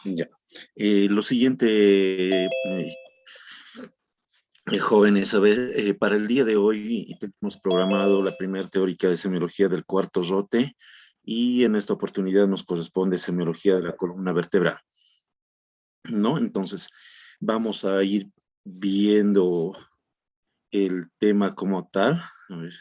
Ya. Lo siguiente, jóvenes, a ver, para el día de hoy tenemos programado la primera teórica de semiología del cuarto rote y en esta oportunidad nos corresponde semiología de la columna vertebral, ¿no? Entonces, vamos a ir viendo el tema como tal. A ver.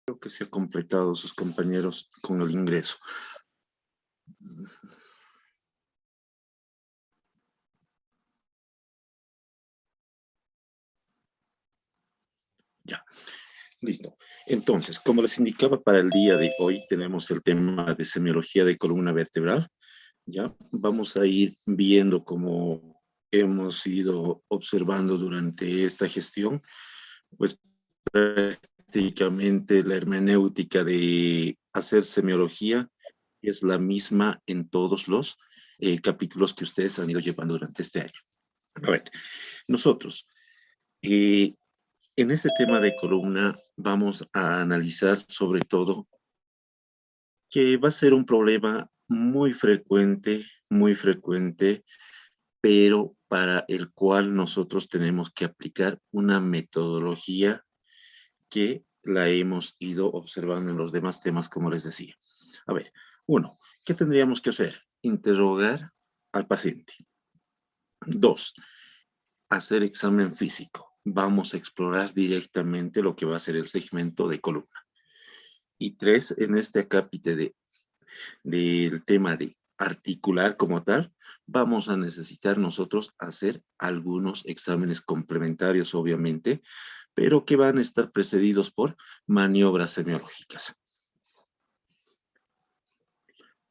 Creo que se ha completado sus compañeros con el ingreso. Ya, listo. Entonces, como les indicaba, para el día de hoy tenemos el tema de semiología de columna vertebral. Ya, vamos a ir viendo cómo hemos ido observando durante esta gestión, pues prácticamente la hermenéutica de hacer semiología es la misma en todos los capítulos que ustedes han ido llevando durante este año. A ver, nosotros en este tema de columna vamos a analizar sobre todo que va a ser un problema muy frecuente, pero para el cual nosotros tenemos que aplicar una metodología que la hemos ido observando en los demás temas, como les decía. A ver, uno, ¿qué tendríamos que hacer? Interrogar al paciente. Dos, hacer examen físico. Vamos a explorar directamente lo que va a ser el segmento de columna. Y tres, en este acápite del tema de articular como tal, vamos a necesitar nosotros hacer algunos exámenes complementarios, obviamente, pero que van a estar precedidos por maniobras semiológicas.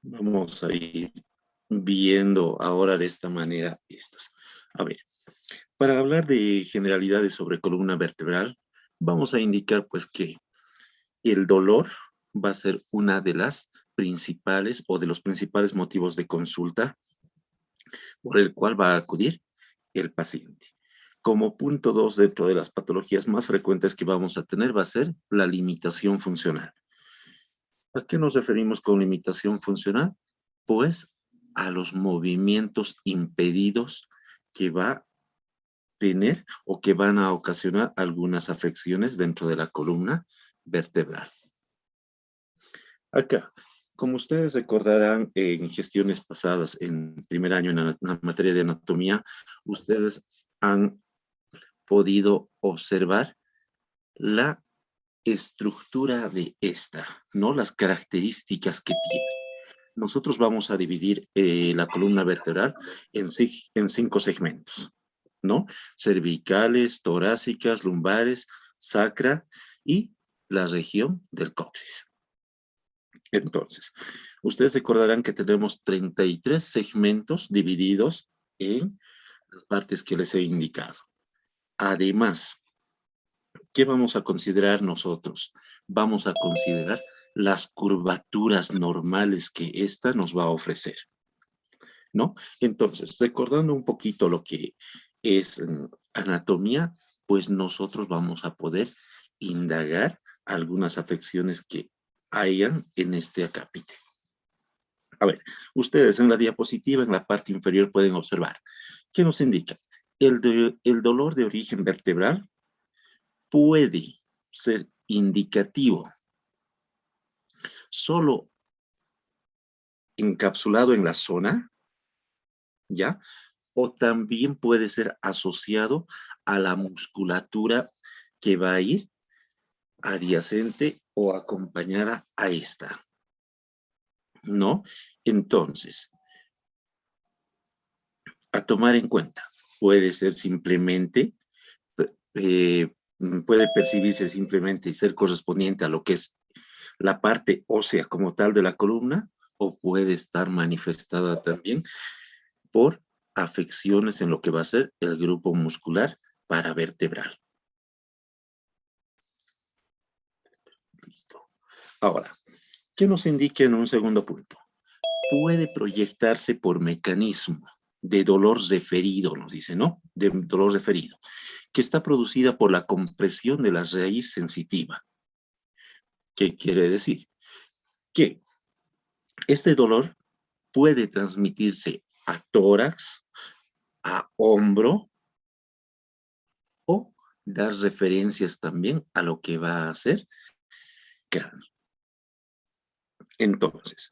Vamos a ir viendo ahora de esta manera estas. A ver, para hablar de generalidades sobre columna vertebral, vamos a indicar pues que el dolor va a ser una de las principales o de los principales motivos de consulta por el cual va a acudir el paciente. Como punto 2, dentro de las patologías más frecuentes que vamos a tener va a ser la limitación funcional. ¿A qué nos referimos con limitación funcional? Pues a los movimientos impedidos que va a tener o que van a ocasionar algunas afecciones dentro de la columna vertebral. Acá, como ustedes recordarán en gestiones pasadas, en primer año en la materia de anatomía, ustedes han podido observar la estructura de esta, ¿no? Las características que tiene. Nosotros vamos a dividir la columna vertebral en 5 segmentos, ¿no? Cervicales, torácicas, lumbares, sacra y la región del coxis. Entonces, ustedes recordarán que tenemos 33 segmentos divididos en las partes que les he indicado. Además, ¿qué vamos a considerar nosotros? Vamos a considerar las curvaturas normales que ésta nos va a ofrecer, ¿no? Entonces, recordando un poquito lo que es anatomía, pues nosotros vamos a poder indagar algunas afecciones que hayan en este acápite. A ver, ustedes en la diapositiva, en la parte inferior, pueden observar. ¿Qué nos indica? El dolor de origen vertebral puede ser indicativo solo encapsulado en la zona, ¿ya? O también puede ser asociado a la musculatura que va a ir adyacente o acompañada a esta, ¿no? Entonces, a tomar en cuenta, puede ser simplemente, eh, puede percibirse simplemente y ser correspondiente a lo que es la parte ósea como tal de la columna, o puede estar manifestada también por afecciones en lo que va a ser el grupo muscular paravertebral. Listo. Ahora, ¿qué nos indica en un segundo punto? Puede proyectarse por mecanismo de dolor referido, nos dice, ¿no? De dolor referido, que está producida por la compresión de la raíz sensitiva. ¿Qué quiere decir? Que este dolor puede transmitirse a tórax, a hombro, o dar referencias también a lo que va a ser cráneo. Entonces,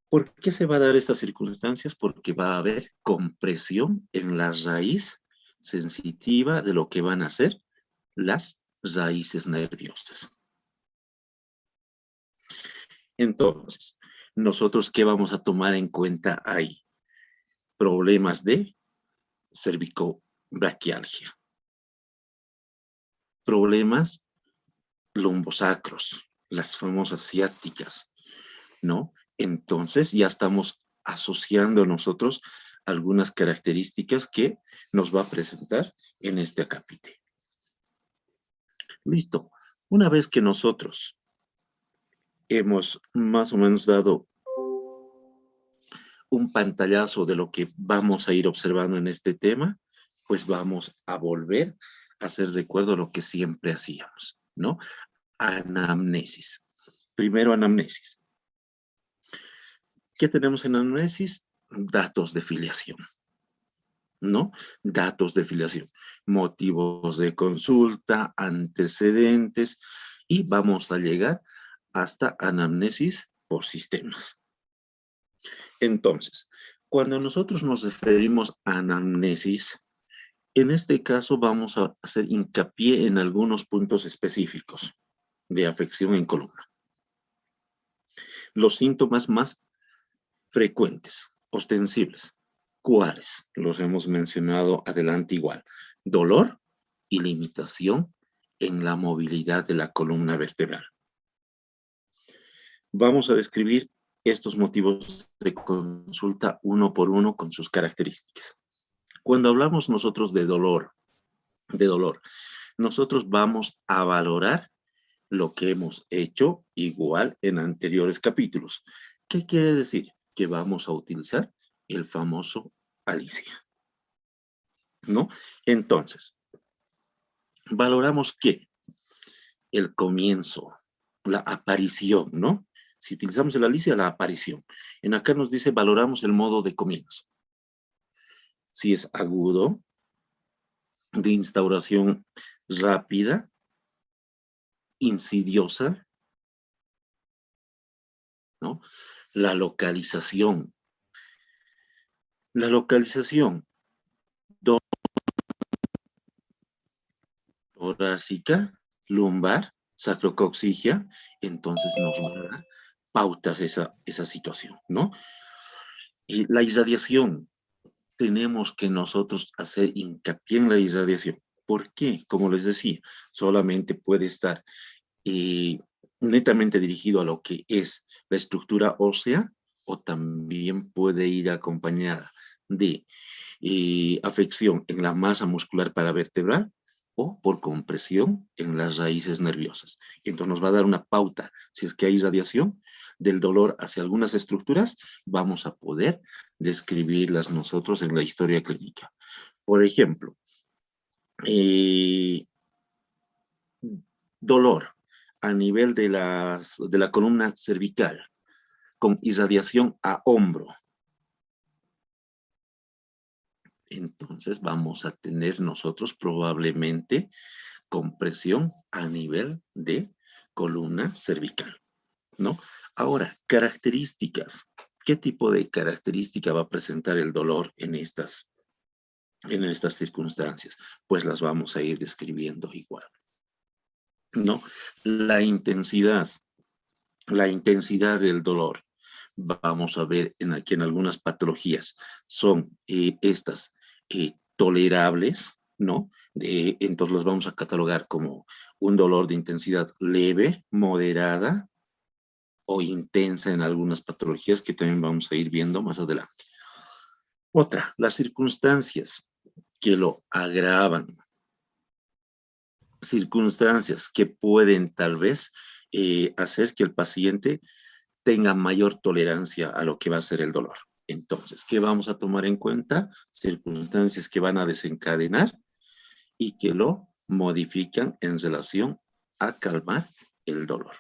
¿por qué se va a dar estas circunstancias? Porque va a haber compresión en la raíz sensitiva de lo que van a ser las raíces nerviosas. Entonces, nosotros, ¿qué vamos a tomar en cuenta ahí? Problemas de cervicobraquialgia, problemas lumbosacros, las famosas ciáticas, ¿no? Entonces ya estamos asociando nosotros algunas características que nos va a presentar en este acápite. Listo. Una vez que nosotros hemos más o menos dado un pantallazo de lo que vamos a ir observando en este tema, pues vamos a volver a hacer recuerdo a lo que siempre hacíamos, ¿no? Anamnesis. Primero, anamnesis. ¿Qué tenemos en anamnesis? Datos de filiación, ¿no? Datos de filiación, motivos de consulta, antecedentes, y vamos a llegar hasta anamnesis por sistemas. Entonces, cuando nosotros nos referimos a anamnesis, en este caso vamos a hacer hincapié en algunos puntos específicos de afección en columna. Los síntomas más frecuentes, ostensibles, ¿cuáles? Los hemos mencionado adelante igual. Dolor y limitación en la movilidad de la columna vertebral. Vamos a describir estos motivos de consulta uno por uno con sus características. Cuando hablamos nosotros de dolor, nosotros vamos a valorar lo que hemos hecho igual en anteriores capítulos. ¿Qué quiere decir? Que vamos a utilizar el famoso Alicia, ¿no? Entonces, valoramos que el comienzo, la aparición, ¿no? Si utilizamos el Alicia, la aparición. En acá nos dice valoramos el modo de comienzo. Si es agudo, de instauración rápida, insidiosa, ¿no? La localización. La localización torácica, lumbar, sacrocoxigia, entonces nos va a dar pautas esa situación, ¿no? Y la irradiación, tenemos que nosotros hacer hincapié en la irradiación. ¿Por qué? Como les decía, solamente puede estar netamente dirigido a lo que es la estructura ósea, o también puede ir acompañada de afección en la masa muscular paravertebral o por compresión en las raíces nerviosas. Entonces nos va a dar una pauta. Si es que hay radiación del dolor hacia algunas estructuras, vamos a poder describirlas nosotros en la historia clínica. Por ejemplo, dolor a nivel de la columna cervical con irradiación a hombro. Entonces vamos a tener nosotros probablemente compresión a nivel de columna cervical, ¿no? Ahora, características. ¿Qué tipo de característica va a presentar el dolor en estas circunstancias? Pues las vamos a ir describiendo igual, ¿no? La intensidad del dolor. Vamos a ver aquí en algunas patologías son estas tolerables, ¿no? Entonces las vamos a catalogar como un dolor de intensidad leve, moderada, o intensa en algunas patologías que también vamos a ir viendo más adelante. Otra, las circunstancias que lo agravan, circunstancias que pueden tal vez hacer que el paciente tenga mayor tolerancia a lo que va a ser el dolor. Entonces, ¿qué vamos a tomar en cuenta? Circunstancias que van a desencadenar y que lo modifican en relación a calmar el dolor.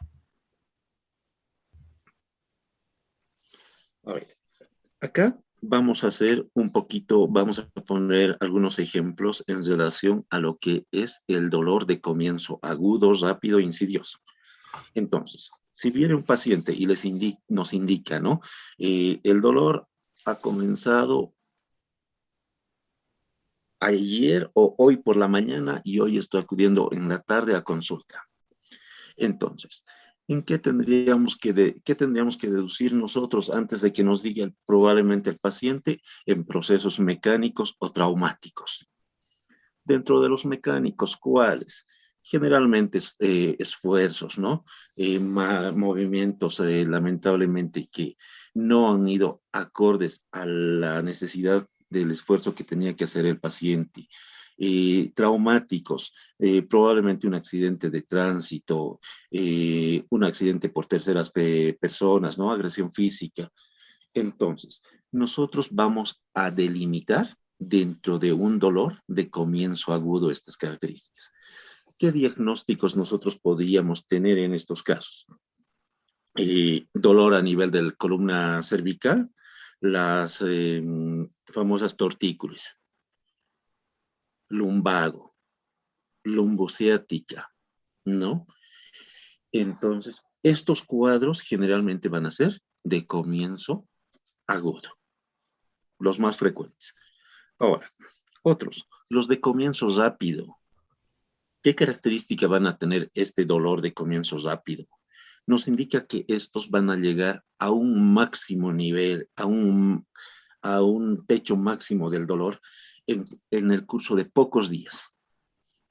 A ver, acá vamos a hacer un poquito, vamos a poner algunos ejemplos en relación a lo que es el dolor de comienzo agudo, rápido e insidioso. Entonces, si viene un paciente y nos indica, ¿no? El dolor ha comenzado ayer o hoy por la mañana y hoy estoy acudiendo en la tarde a consulta. Entonces, ¿qué tendríamos que deducir nosotros antes de que nos diga probablemente el paciente en procesos mecánicos o traumáticos? Dentro de los mecánicos, ¿cuáles? Generalmente esfuerzos, ¿no? Movimientos lamentablemente que no han ido acordes a la necesidad del esfuerzo que tenía que hacer el paciente. Traumáticos, probablemente un accidente de tránsito, un accidente por terceras personas, ¿no? Agresión física. Entonces, nosotros vamos a delimitar dentro de un dolor de comienzo agudo estas características. ¿Qué diagnósticos nosotros podríamos tener en estos casos? Dolor a nivel de la columna cervical, las famosas tortícolis, lumbago, lumbociática, ¿no? Entonces, estos cuadros generalmente van a ser de comienzo agudo, los más frecuentes. Ahora, otros, los de comienzo rápido. ¿Qué característica van a tener este dolor de comienzo rápido? Nos indica que estos van a llegar a un máximo nivel, a un techo máximo del dolor en el curso de pocos días.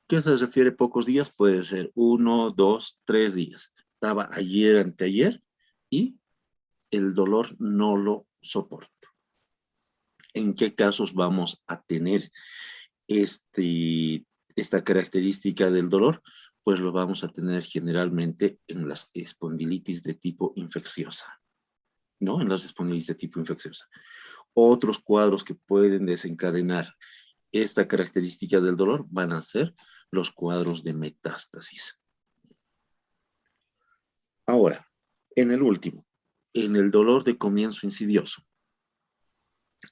¿Qué se refiere a pocos días? Puede ser 1, 2, 3 días. Estaba ayer, anteayer, y el dolor no lo soporto. ¿En qué casos vamos a tener esta característica del dolor? Pues lo vamos a tener generalmente en las espondilitis de tipo infecciosa, ¿no? En las espondilitis de tipo infecciosa. Otros cuadros que pueden desencadenar esta característica del dolor van a ser los cuadros de metástasis. Ahora, en el último, en el dolor de comienzo insidioso,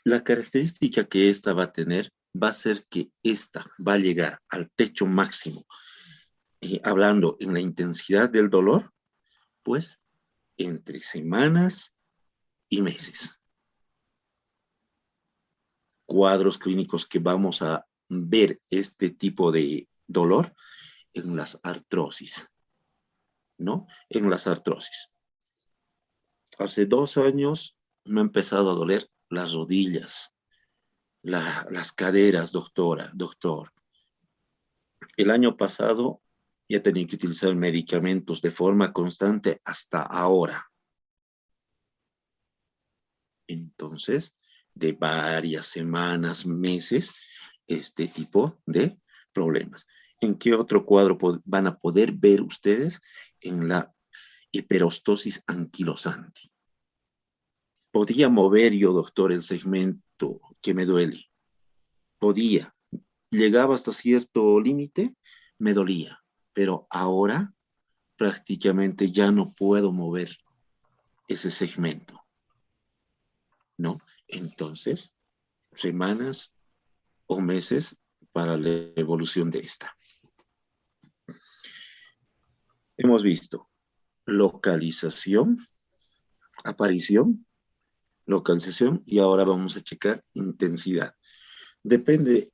la característica que esta va a tener va a ser que esta va a llegar al techo máximo, hablando en la intensidad del dolor, pues entre semanas y meses. Cuadros clínicos que vamos a ver este tipo de dolor en las artrosis, ¿no? En las artrosis. Hace 2 años me ha empezado a doler las rodillas, las caderas, doctor. El año pasado ya tenía que utilizar medicamentos de forma constante hasta ahora. Entonces, de varias semanas, meses, este tipo de problemas. ¿En qué otro cuadro van a poder ver ustedes? En la hiperostosis anquilosante. Podía mover yo, doctor, el segmento que me duele. Podía. Llegaba hasta cierto límite, me dolía. Pero ahora prácticamente ya no puedo mover ese segmento, ¿no? Entonces, semanas o meses para la evolución de esta. Hemos visto localización, aparición, localización, y ahora vamos a checar intensidad.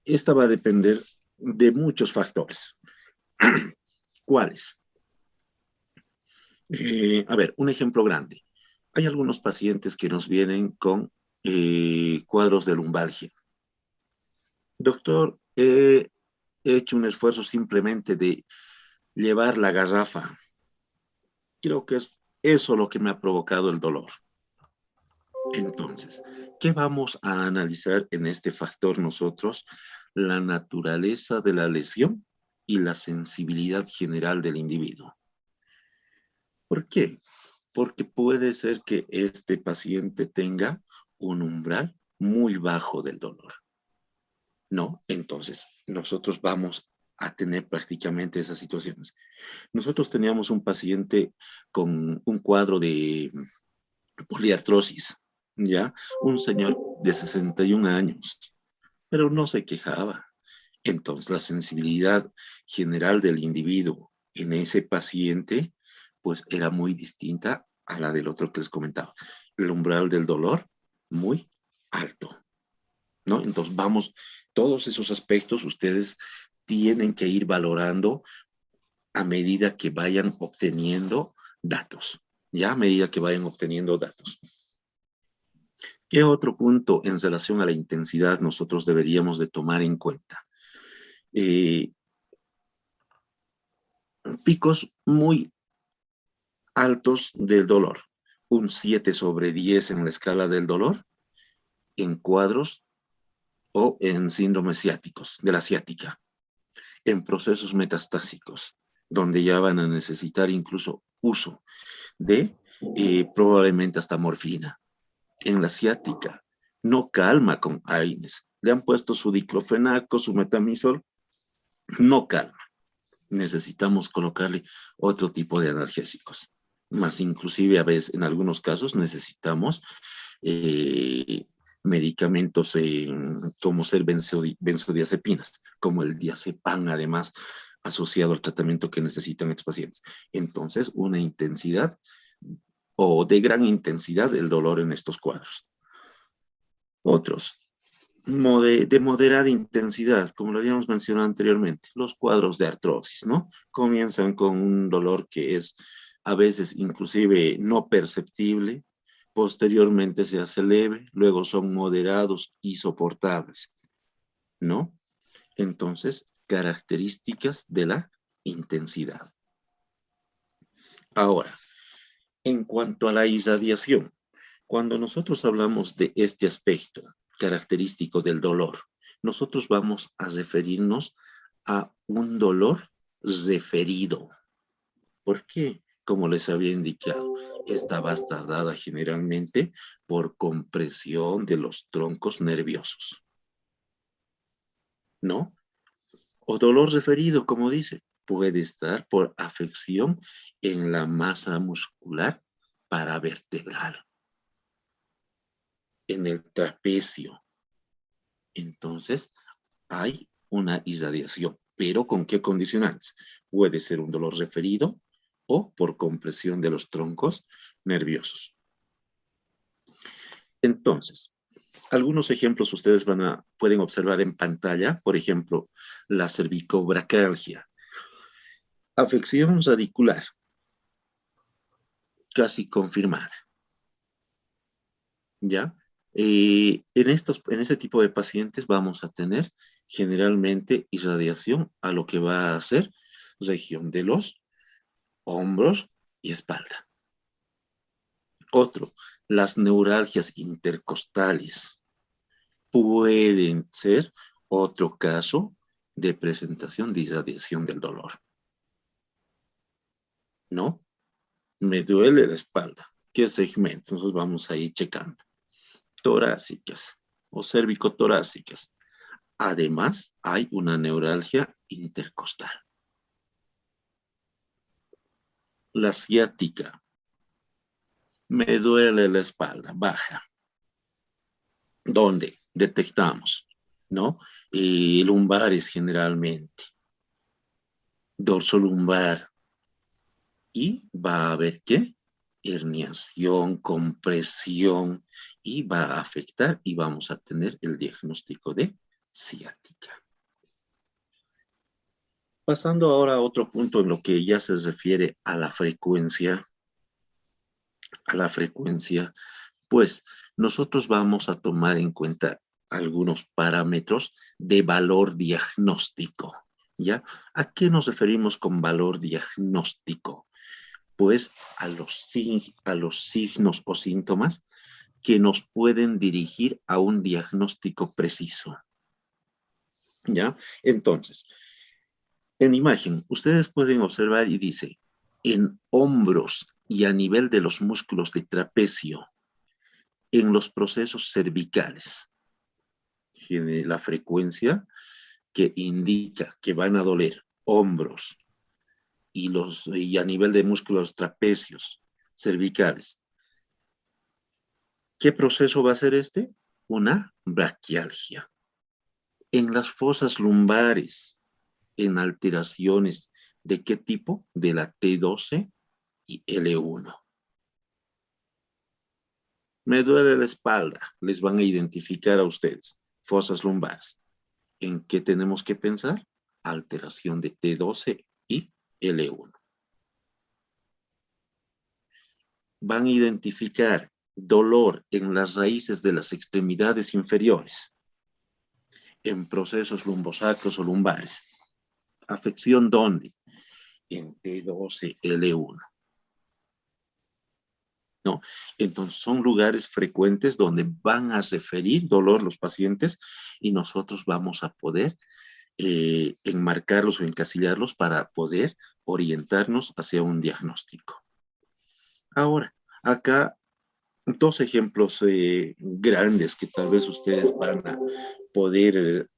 Esta va a depender de muchos factores. ¿Cuáles? A ver, un ejemplo grande. Hay algunos pacientes que nos vienen con cuadros de lumbalgia. Doctor, he hecho un esfuerzo simplemente de llevar la garrafa. Creo que es eso es lo que me ha provocado el dolor. Entonces, ¿qué vamos a analizar en este factor nosotros? La naturaleza de la lesión y la sensibilidad general del individuo. ¿Por qué? Porque puede ser que este paciente tenga un umbral muy bajo del dolor, ¿no? Entonces, nosotros vamos a tener prácticamente esas situaciones. Nosotros teníamos un paciente con un cuadro de poliartrosis, ¿ya? Un señor de 61 años, pero no se quejaba. Entonces, la sensibilidad general del individuo en ese paciente, pues era muy distinta a la del otro que les comentaba. El umbral del dolor, muy alto, ¿no? Entonces, vamos, todos esos aspectos ustedes tienen que ir valorando a medida que vayan obteniendo datos, ¿ya? A medida que vayan obteniendo datos. ¿Qué otro punto en relación a la intensidad nosotros deberíamos de tomar en cuenta? Picos muy altos del dolor, un 7/10 en la escala del dolor, en cuadros o en síndromes ciáticos, de la ciática, en procesos metastásicos, donde ya van a necesitar incluso uso de probablemente hasta morfina. En la ciática, no calma con AINES. Le han puesto su diclofenaco, su metamizol, no calma. Necesitamos colocarle otro tipo de analgésicos. Más inclusive a veces, en algunos casos, necesitamos medicamentos como ser benzodiazepinas, como el diazepam, además, asociado al tratamiento que necesitan estos pacientes. Entonces, una intensidad o de gran intensidad el dolor en estos cuadros. Otros, de moderada intensidad, como lo habíamos mencionado anteriormente, los cuadros de artrosis, ¿no? Comienzan con un dolor que es a veces inclusive no perceptible, posteriormente se hace leve, luego son moderados y soportables, ¿no? Entonces, características de la intensidad. Ahora, en cuanto a la irradiación, cuando nosotros hablamos de este aspecto característico del dolor, nosotros vamos a referirnos a un dolor referido. ¿Por qué? Como les había indicado, esta va tardada generalmente por compresión de los troncos nerviosos, ¿no? O dolor referido, como dice, puede estar por afección en la masa muscular paravertebral, en el trapecio. Entonces, hay una irradiación, pero ¿con qué condicionantes? Puede ser un dolor referido o por compresión de los troncos nerviosos. Entonces, algunos ejemplos ustedes pueden observar en pantalla, por ejemplo, la cervicobraquialgia, afección radicular, casi confirmada, ¿ya? En este tipo de pacientes vamos a tener generalmente irradiación a lo que va a ser región de los hombros y espalda. Otro, las neuralgias intercostales pueden ser otro caso de presentación de irradiación del dolor, ¿no? Me duele la espalda. ¿Qué segmento? Entonces vamos a ir checando. Torácicas o cervicotorácicas. Además, hay una neuralgia intercostal. La ciática. Me duele la espalda baja. ¿Dónde? Detectamos, ¿no? Lumbares generalmente. Dorso lumbar. Y va a haber ¿qué? Herniación, compresión, y va a afectar y vamos a tener el diagnóstico de ciática. Pasando ahora a otro punto en lo que ya se refiere a la frecuencia, pues nosotros vamos a tomar en cuenta algunos parámetros de valor diagnóstico, ¿ya? ¿A qué nos referimos con valor diagnóstico? pues a los signos o síntomas que nos pueden dirigir a un diagnóstico preciso. ¿Ya? Entonces, en imagen, ustedes pueden observar y dice, en hombros y a nivel de los músculos de trapecio, en los procesos cervicales, tiene la frecuencia que indica que van a doler hombros y a nivel de músculos trapecios cervicales. ¿Qué proceso va a ser este? Una braquialgia. En las fosas lumbares, en alteraciones, ¿de qué tipo? De la T12 y L1. Me duele la espalda, les van a identificar a ustedes, fosas lumbares. ¿En qué tenemos que pensar? Alteración de T12 y L1. Van a identificar dolor en las raíces de las extremidades inferiores, en procesos lumbosacros o lumbares. ¿Afección dónde? En T12L1. ¿No? Entonces son lugares frecuentes donde van a referir dolor los pacientes y nosotros vamos a poder enmarcarlos o encasillarlos para poder orientarnos hacia un diagnóstico. Ahora, acá dos ejemplos grandes que tal vez ustedes van a poder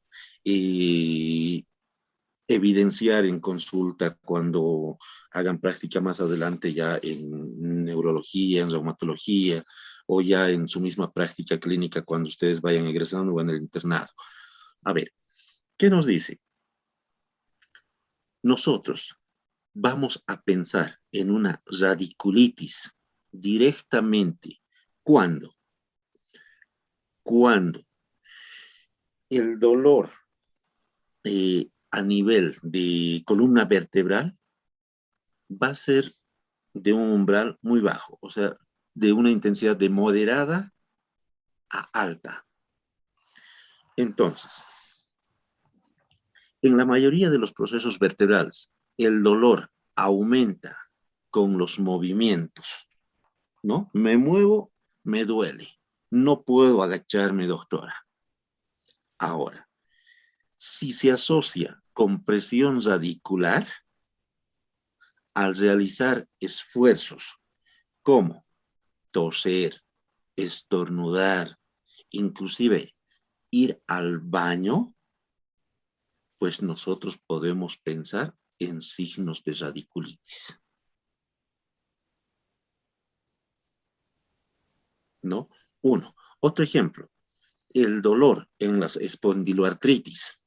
evidenciar en consulta cuando hagan práctica más adelante ya en neurología, en reumatología o ya en su misma práctica clínica cuando ustedes vayan egresando o en el internado. A ver, ¿qué nos dice? Nosotros vamos a pensar en una radiculitis directamente cuando el dolor a nivel de columna vertebral va a ser de un umbral muy bajo, o sea, de una intensidad de moderada a alta. Entonces, en la mayoría de los procesos vertebrales, el dolor aumenta con los movimientos, ¿no? Me muevo, me duele. No puedo agacharme, doctora. Ahora, si se asocia con presión radicular, al realizar esfuerzos como toser, estornudar, inclusive ir al baño, pues nosotros podemos pensar en signos de radiculitis, ¿no? Uno. Otro ejemplo, el dolor en las espondiloartritis.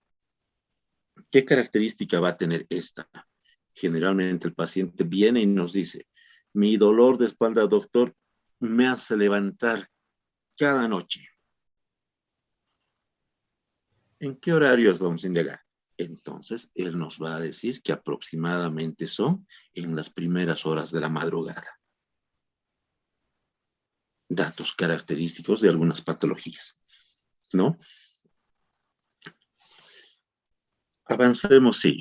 ¿Qué característica va a tener esta? Generalmente el paciente viene y nos dice, mi dolor de espalda, doctor, me hace levantar cada noche. ¿En qué horarios vamos a indagar? Entonces, él nos va a decir que aproximadamente son en las primeras horas de la madrugada. Datos característicos de algunas patologías, ¿no? Avancemos, sí.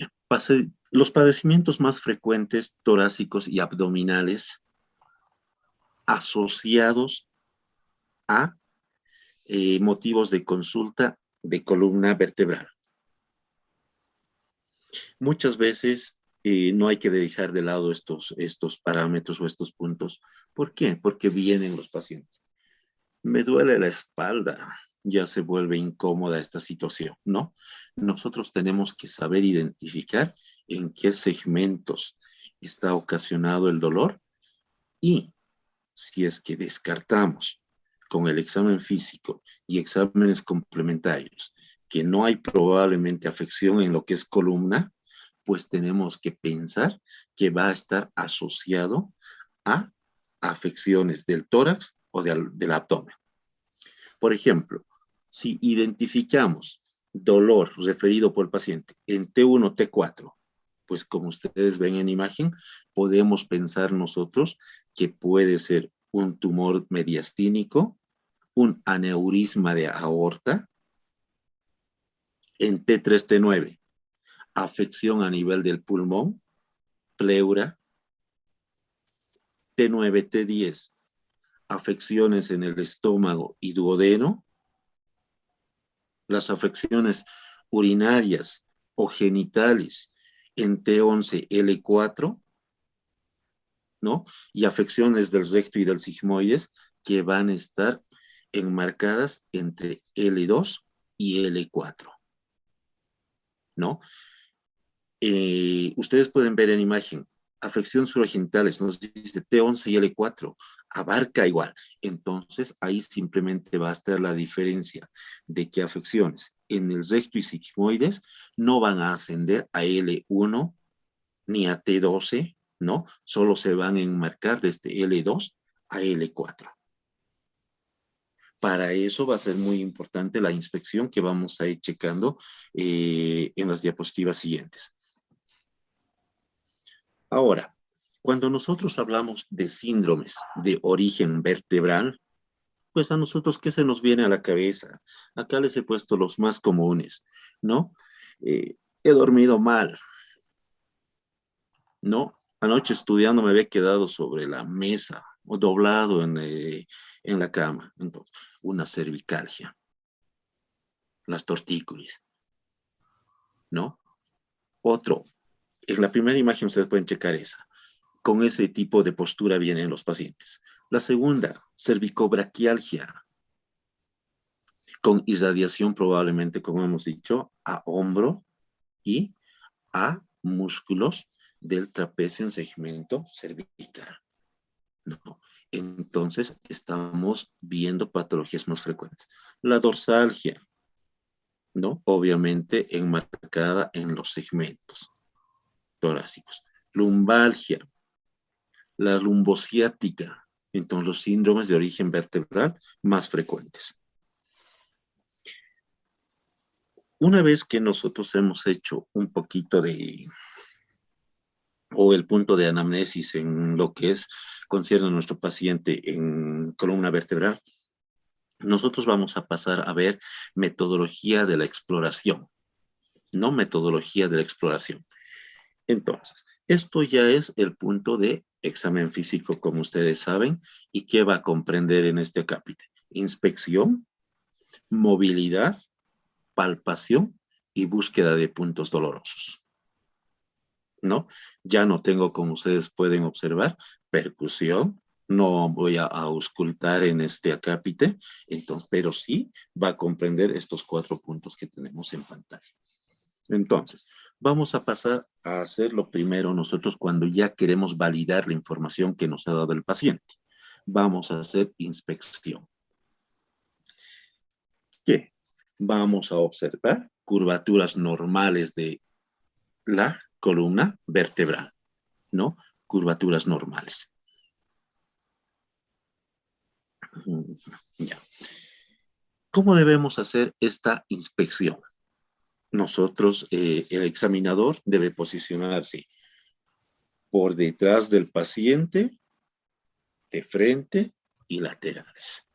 Los padecimientos más frecuentes, torácicos y abdominales, asociados a motivos de consulta de columna vertebral. Muchas veces no hay que dejar de lado estos parámetros o estos puntos. ¿Por qué? Porque vienen los pacientes. Me duele la espalda, ya se vuelve incómoda esta situación, ¿no? Nosotros tenemos que saber identificar en qué segmentos está ocasionado el dolor y si es que descartamos con el examen físico y exámenes complementarios que no hay probablemente afección en lo que es columna, pues tenemos que pensar que va a estar asociado a afecciones del tórax o del abdomen. Por ejemplo, si identificamos dolor referido por el paciente en T1, T4, pues como ustedes ven en imagen, podemos pensar nosotros que puede ser un tumor mediastínico, un aneurisma de aorta, en T3, T9, afección a nivel del pulmón, pleura, T9, T10, afecciones en el estómago y duodeno, las afecciones urinarias o genitales en T11, L4, ¿no? Y afecciones del recto y del sigmoides que van a estar enmarcadas entre L2 y L4, ¿no? Ustedes pueden ver en imagen, afecciones urogenitales, nos dice T11 y L4, abarca igual. Entonces, ahí simplemente va a estar la diferencia de que afecciones en el recto y sigmoides no van a ascender a L1 ni a T12, ¿no? Solo se van a enmarcar desde L2 a L4. Para eso va a ser muy importante la inspección que vamos a ir checando en las diapositivas siguientes. Ahora, cuando nosotros hablamos de síndromes de origen vertebral, pues a nosotros, ¿qué se nos viene a la cabeza? Acá les he puesto los más comunes, ¿no? He dormido mal, ¿no? Anoche estudiando me había quedado sobre la mesa o doblado en la cama. Entonces, una cervicalgia, las tortícolis, ¿no? Otro, en la primera imagen ustedes pueden checar esa. Con ese tipo de postura vienen los pacientes. La segunda, cervicobraquialgia, con irradiación probablemente, como hemos dicho, a hombro y a músculos del trapecio en segmento cervical. No. Entonces, estamos viendo patologías más frecuentes. La dorsalgia, ¿no? Obviamente enmarcada en los segmentos torácicos. Lumbalgia, la lumbociática, entonces los síndromes de origen vertebral más frecuentes. Una vez que nosotros hemos hecho un poquito o el punto de anamnesis en lo que concierne a nuestro paciente en columna vertebral, nosotros vamos a pasar a ver metodología de la exploración, no metodología de la exploración. Entonces, esto ya es el punto de examen físico, como ustedes saben, y qué va a comprender en este acápite. Inspección, movilidad, palpación y búsqueda de puntos dolorosos, ¿no? Ya no tengo, como ustedes pueden observar, percusión, no voy a auscultar en este acápite, entonces, pero sí va a comprender estos 4 puntos que tenemos en pantalla. Entonces, vamos a pasar a hacer lo primero nosotros cuando ya queremos validar la información que nos ha dado el paciente. Vamos a hacer inspección. ¿Qué? Vamos a observar curvaturas normales de la columna vertebral, ¿no? Curvaturas normales. Ya. ¿Cómo debemos hacer esta inspección? Nosotros, el examinador debe posicionarse por detrás del paciente, de frente y laterales,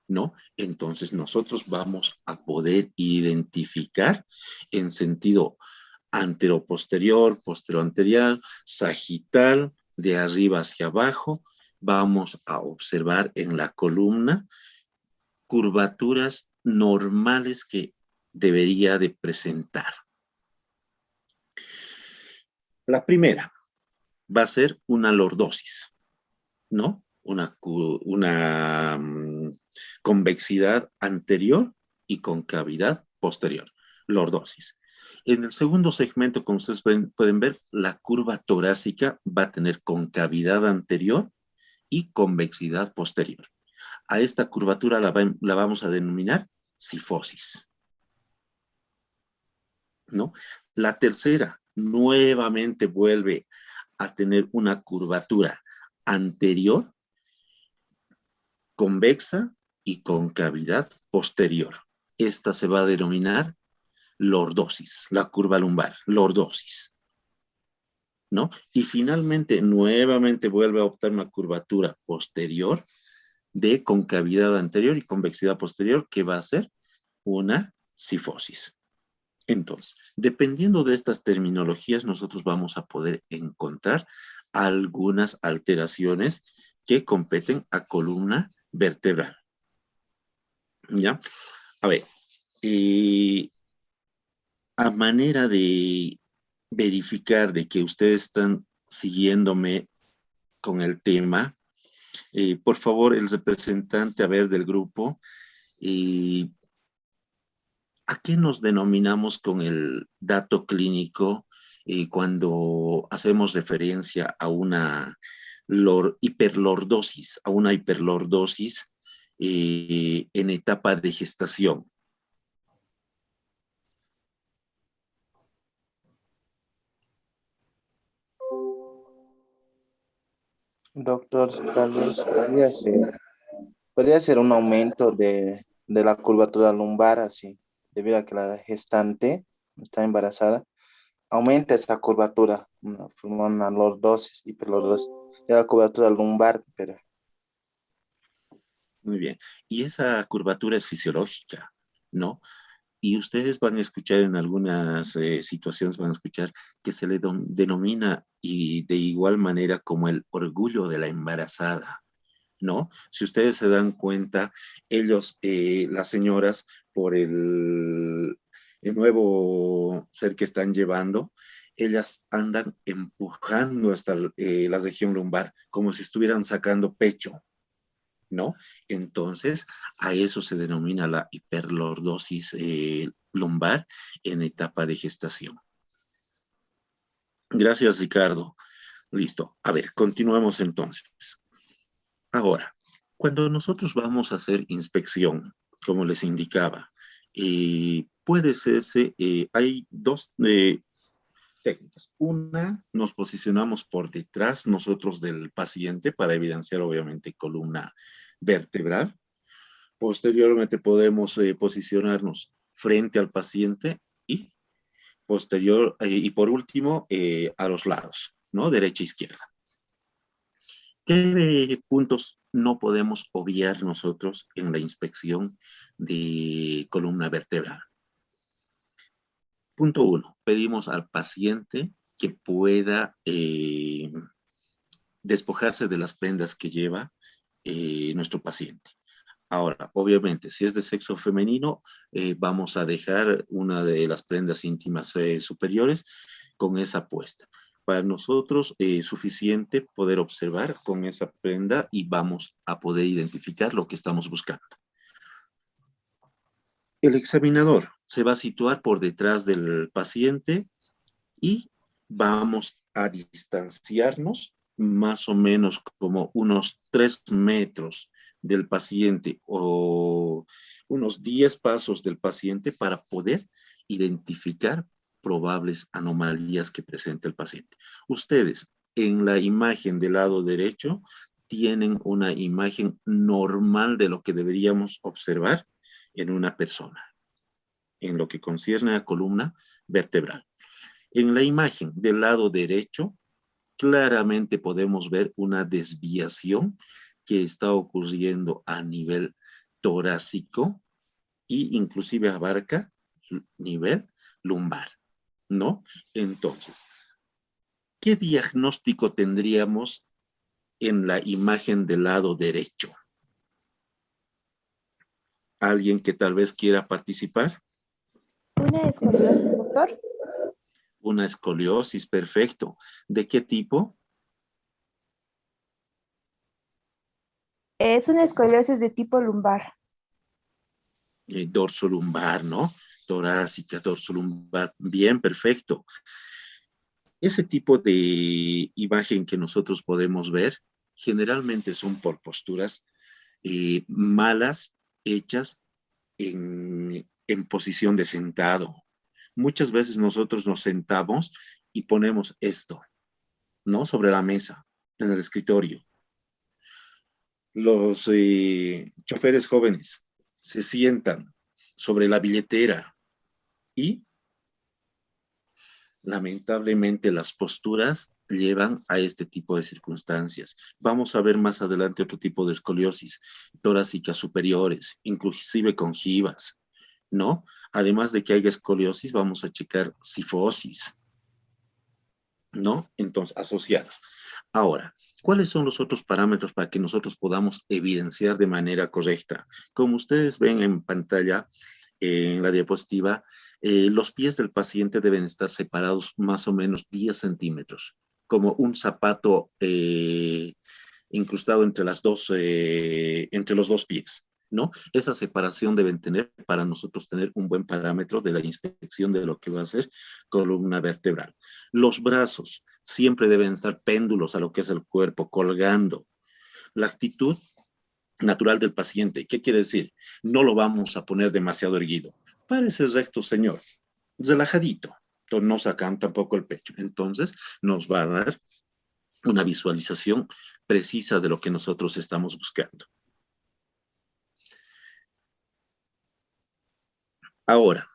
¿no? Entonces nosotros vamos a poder identificar en sentido anteroposterior, posterior-anterior, sagital, de arriba hacia abajo. Vamos a observar en la columna curvaturas normales que debería de presentar. La primera va a ser una lordosis, ¿no? Una convexidad anterior y concavidad posterior, lordosis. En el segundo segmento, como ustedes pueden ver, la curva torácica va a tener concavidad anterior y convexidad posterior. A esta curvatura la vamos a denominar cifosis, ¿no? La tercera nuevamente vuelve a tener una curvatura anterior, convexa y concavidad posterior. Esta se va a denominar lordosis, la curva lumbar, lordosis, ¿no? Y finalmente, nuevamente vuelve a optar una curvatura posterior de concavidad anterior y convexidad posterior, que va a ser una cifosis. Entonces, dependiendo de estas terminologías, nosotros vamos a poder encontrar algunas alteraciones que competen a columna vertebral. ¿Ya? A ver, a manera de verificar de que ustedes están siguiéndome con el tema, por favor, el representante, a ver, del grupo, ¿a qué nos denominamos con el dato clínico cuando hacemos referencia a una hiperlordosis, en etapa de gestación? Doctor, tal vez podría ser un aumento de la curvatura lumbar, así, debido a que la gestante está embarazada, aumenta esa curvatura, forma una lordosis, hiperlordosis, de la curvatura lumbar, pero Muy bien. Y esa curvatura es fisiológica, ¿no? Y ustedes van a escuchar en algunas situaciones, van a escuchar que se le denomina y de igual manera como el orgullo de la embarazada, ¿no? Si ustedes se dan cuenta, ellos, las señoras, por el nuevo ser que están llevando, ellas andan empujando hasta la región lumbar, como si estuvieran sacando pecho, ¿no? Entonces, a eso se denomina la hiperlordosis lumbar en etapa de gestación. Gracias, Ricardo. Listo. A ver, continuamos entonces. Ahora, cuando nosotros vamos a hacer inspección, como les indicaba, puede serse, hay dos técnicas. Una, nos posicionamos por detrás nosotros del paciente para evidenciar obviamente columna vertebral. Posteriormente podemos posicionarnos frente al paciente y y por último a los lados, ¿no? Derecha e izquierda. ¿Qué puntos no podemos obviar nosotros en la inspección de columna vertebral? Punto 1. Pedimos al paciente que pueda despojarse de las prendas que lleva nuestro paciente. Ahora, obviamente, si es de sexo femenino, vamos a dejar una de las prendas íntimas superiores con esa puesta. Para nosotros es suficiente poder observar con esa prenda y vamos a poder identificar lo que estamos buscando. El examinador se va a situar por detrás del paciente y vamos a distanciarnos más o menos como unos 3 metros del paciente o unos 10 pasos del paciente para poder identificar probables anomalías que presenta el paciente. Ustedes en la imagen del lado derecho tienen una imagen normal de lo que deberíamos observar en una persona, en lo que concierne a columna vertebral. En la imagen del lado derecho, claramente podemos ver una desviación que está ocurriendo a nivel torácico e inclusive abarca nivel lumbar, ¿no? Entonces, ¿qué diagnóstico tendríamos en la imagen del lado derecho? ¿Alguien que tal vez quiera participar? Una escoliosis, doctor. Una escoliosis, perfecto. ¿De qué tipo? Es una escoliosis de tipo lumbar. Dorsolumbar, ¿no? Torácica, dorsolumbar. Bien, perfecto. Ese tipo de imagen que nosotros podemos ver generalmente son por posturas malas hechas en posición de sentado. Muchas veces nosotros nos sentamos y ponemos esto, ¿no? Sobre la mesa, en el escritorio. Los choferes jóvenes se sientan sobre la billetera y lamentablemente las posturas llevan a este tipo de circunstancias. Vamos a ver más adelante otro tipo de escoliosis, torácicas superiores, inclusive congivas, ¿no? Además de que haya escoliosis, vamos a checar cifosis, ¿no? Entonces, asociadas. Ahora, ¿cuáles son los otros parámetros para que nosotros podamos evidenciar de manera correcta? Como ustedes ven en pantalla, en la diapositiva, los pies del paciente deben estar separados más o menos 10 centímetros, como un zapato incrustado entre los dos pies, ¿no? Esa separación deben tener para nosotros tener un buen parámetro de la inspección de lo que va a ser columna vertebral. Los brazos siempre deben estar péndulos a lo que es el cuerpo, colgando. La actitud natural del paciente, ¿qué quiere decir? No lo vamos a poner demasiado erguido. Parece recto, señor, relajadito, no sacan tampoco el pecho. Entonces nos va a dar una visualización precisa de lo que nosotros estamos buscando. Ahora,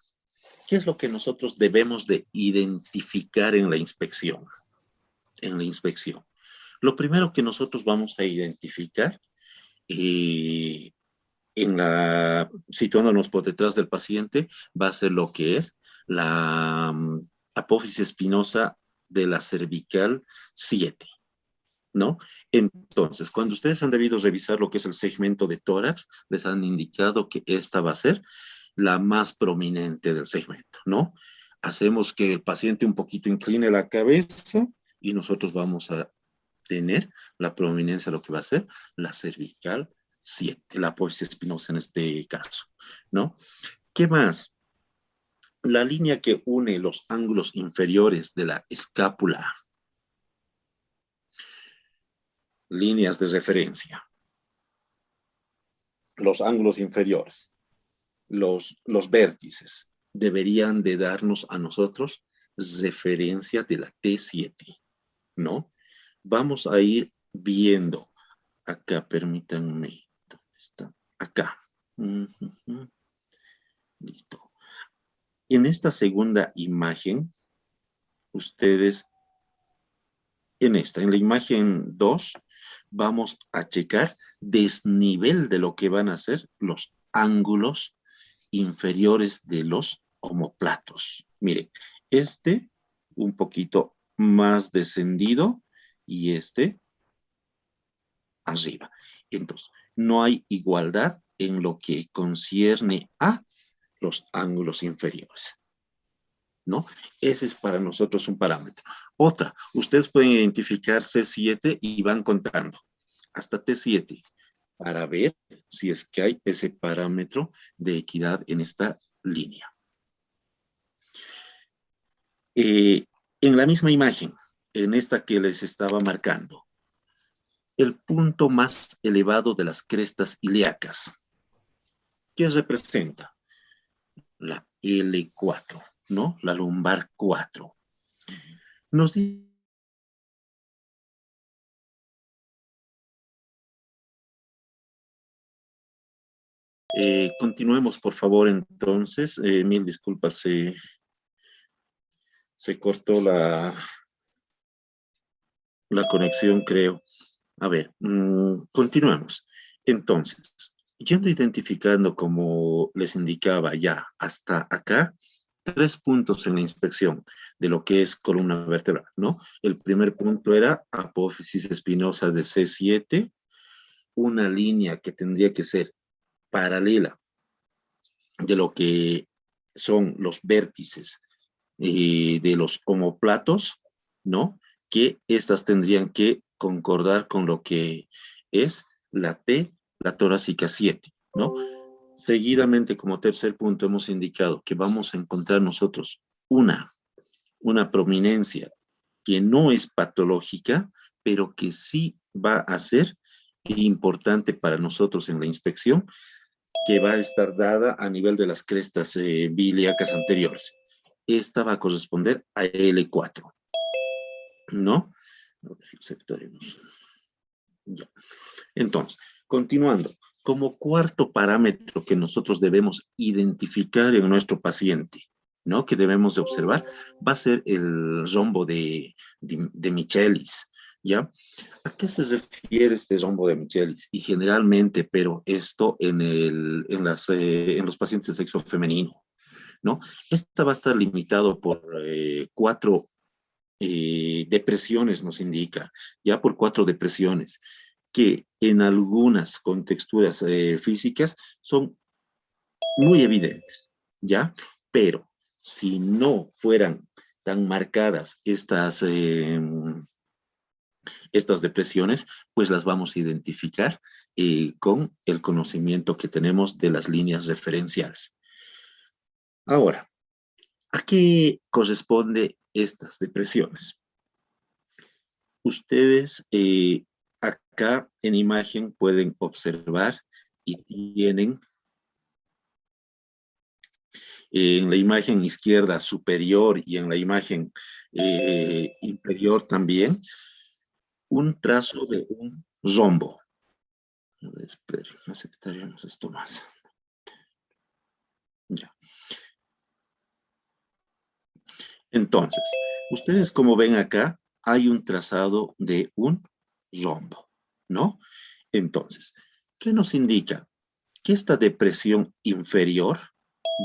¿qué es lo que nosotros debemos de identificar en la inspección? En la inspección. Lo primero que nosotros vamos a identificar, situándonos por detrás del paciente, va a ser lo que es la apófisis espinosa de la cervical 7. ¿No? Entonces, cuando ustedes han debido revisar lo que es el segmento de tórax, les han indicado que esta va a ser la más prominente del segmento, ¿no? Hacemos que el paciente un poquito incline la cabeza y nosotros vamos a tener la prominencia de lo que va a ser la cervical 7, la apófisis espinosa en este caso, ¿no? ¿Qué más? La línea que une los ángulos inferiores de la escápula, líneas de referencia, los ángulos inferiores, los vértices, deberían de darnos a nosotros referencia de la T7, ¿no? Vamos a ir viendo acá, permítanme, ¿dónde está? Acá. Listo. En esta segunda imagen, ustedes, en la imagen 2, vamos a checar desnivel de lo que van a ser los ángulos inferiores de los omóplatos. Mire, este un poquito más descendido y este arriba. Entonces, no hay igualdad en lo que concierne a los ángulos inferiores, ¿no? Ese es para nosotros un parámetro. Otra, ustedes pueden identificar C7 y van contando hasta T7 para ver si es que hay ese parámetro de equidad en esta línea. En la misma imagen, en esta que les estaba marcando, el punto más elevado de las crestas ilíacas, ¿qué representa? La L4, ¿no? La lumbar 4. Nos dice continuemos, por favor, entonces. Mil disculpas, se cortó la conexión, creo. A ver, continuemos. Entonces, yendo identificando, como les indicaba ya hasta acá, 3 puntos en la inspección de lo que es columna vertebral, ¿no? El primer punto era apófisis espinosa de C7, una línea que tendría que ser paralela de lo que son los vértices de los omóplatos, ¿no? Que estas tendrían que concordar con lo que es la T, la torácica 7, ¿no? Seguidamente, como tercer punto, hemos indicado que vamos a encontrar nosotros una prominencia que no es patológica, pero que sí va a ser importante para nosotros en la inspección, que va a estar dada a nivel de las crestas ilíacas anteriores. Esta va a corresponder a L4, ¿no? Ya. Entonces, continuando, como cuarto parámetro que nosotros debemos identificar en nuestro paciente, ¿no? Que debemos de observar, va a ser el rombo de Michelis, ¿ya? ¿A qué se refiere este rombo de Michelis? Y generalmente, pero esto en los pacientes de sexo femenino, ¿no? Esta va a estar limitado por 4 depresiones nos indica, ya por 4 depresiones, que en algunas contexturas físicas son muy evidentes, ¿ya? Pero si no fueran tan marcadas estas depresiones, pues las vamos a identificar con el conocimiento que tenemos de las líneas referenciales. Ahora, ¿a qué corresponde estas depresiones? Ustedes acá en imagen pueden observar y tienen en la imagen izquierda superior y en la imagen inferior también un trazo de un rombo. A ver, esperen, aceptaríamos esto más. Ya. Entonces, ustedes como ven acá, hay un trazado de un rombo, ¿no? Entonces, ¿qué nos indica? Que esta depresión inferior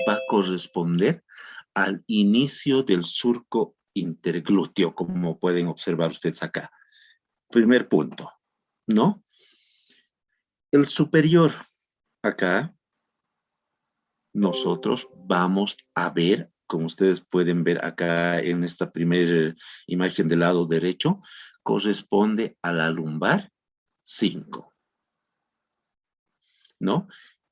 va a corresponder al inicio del surco interglúteo, como pueden observar ustedes acá. Primer punto, ¿no? El superior, acá, nosotros vamos a ver, como ustedes pueden ver acá en esta primera imagen del lado derecho, corresponde a la lumbar 5, ¿no?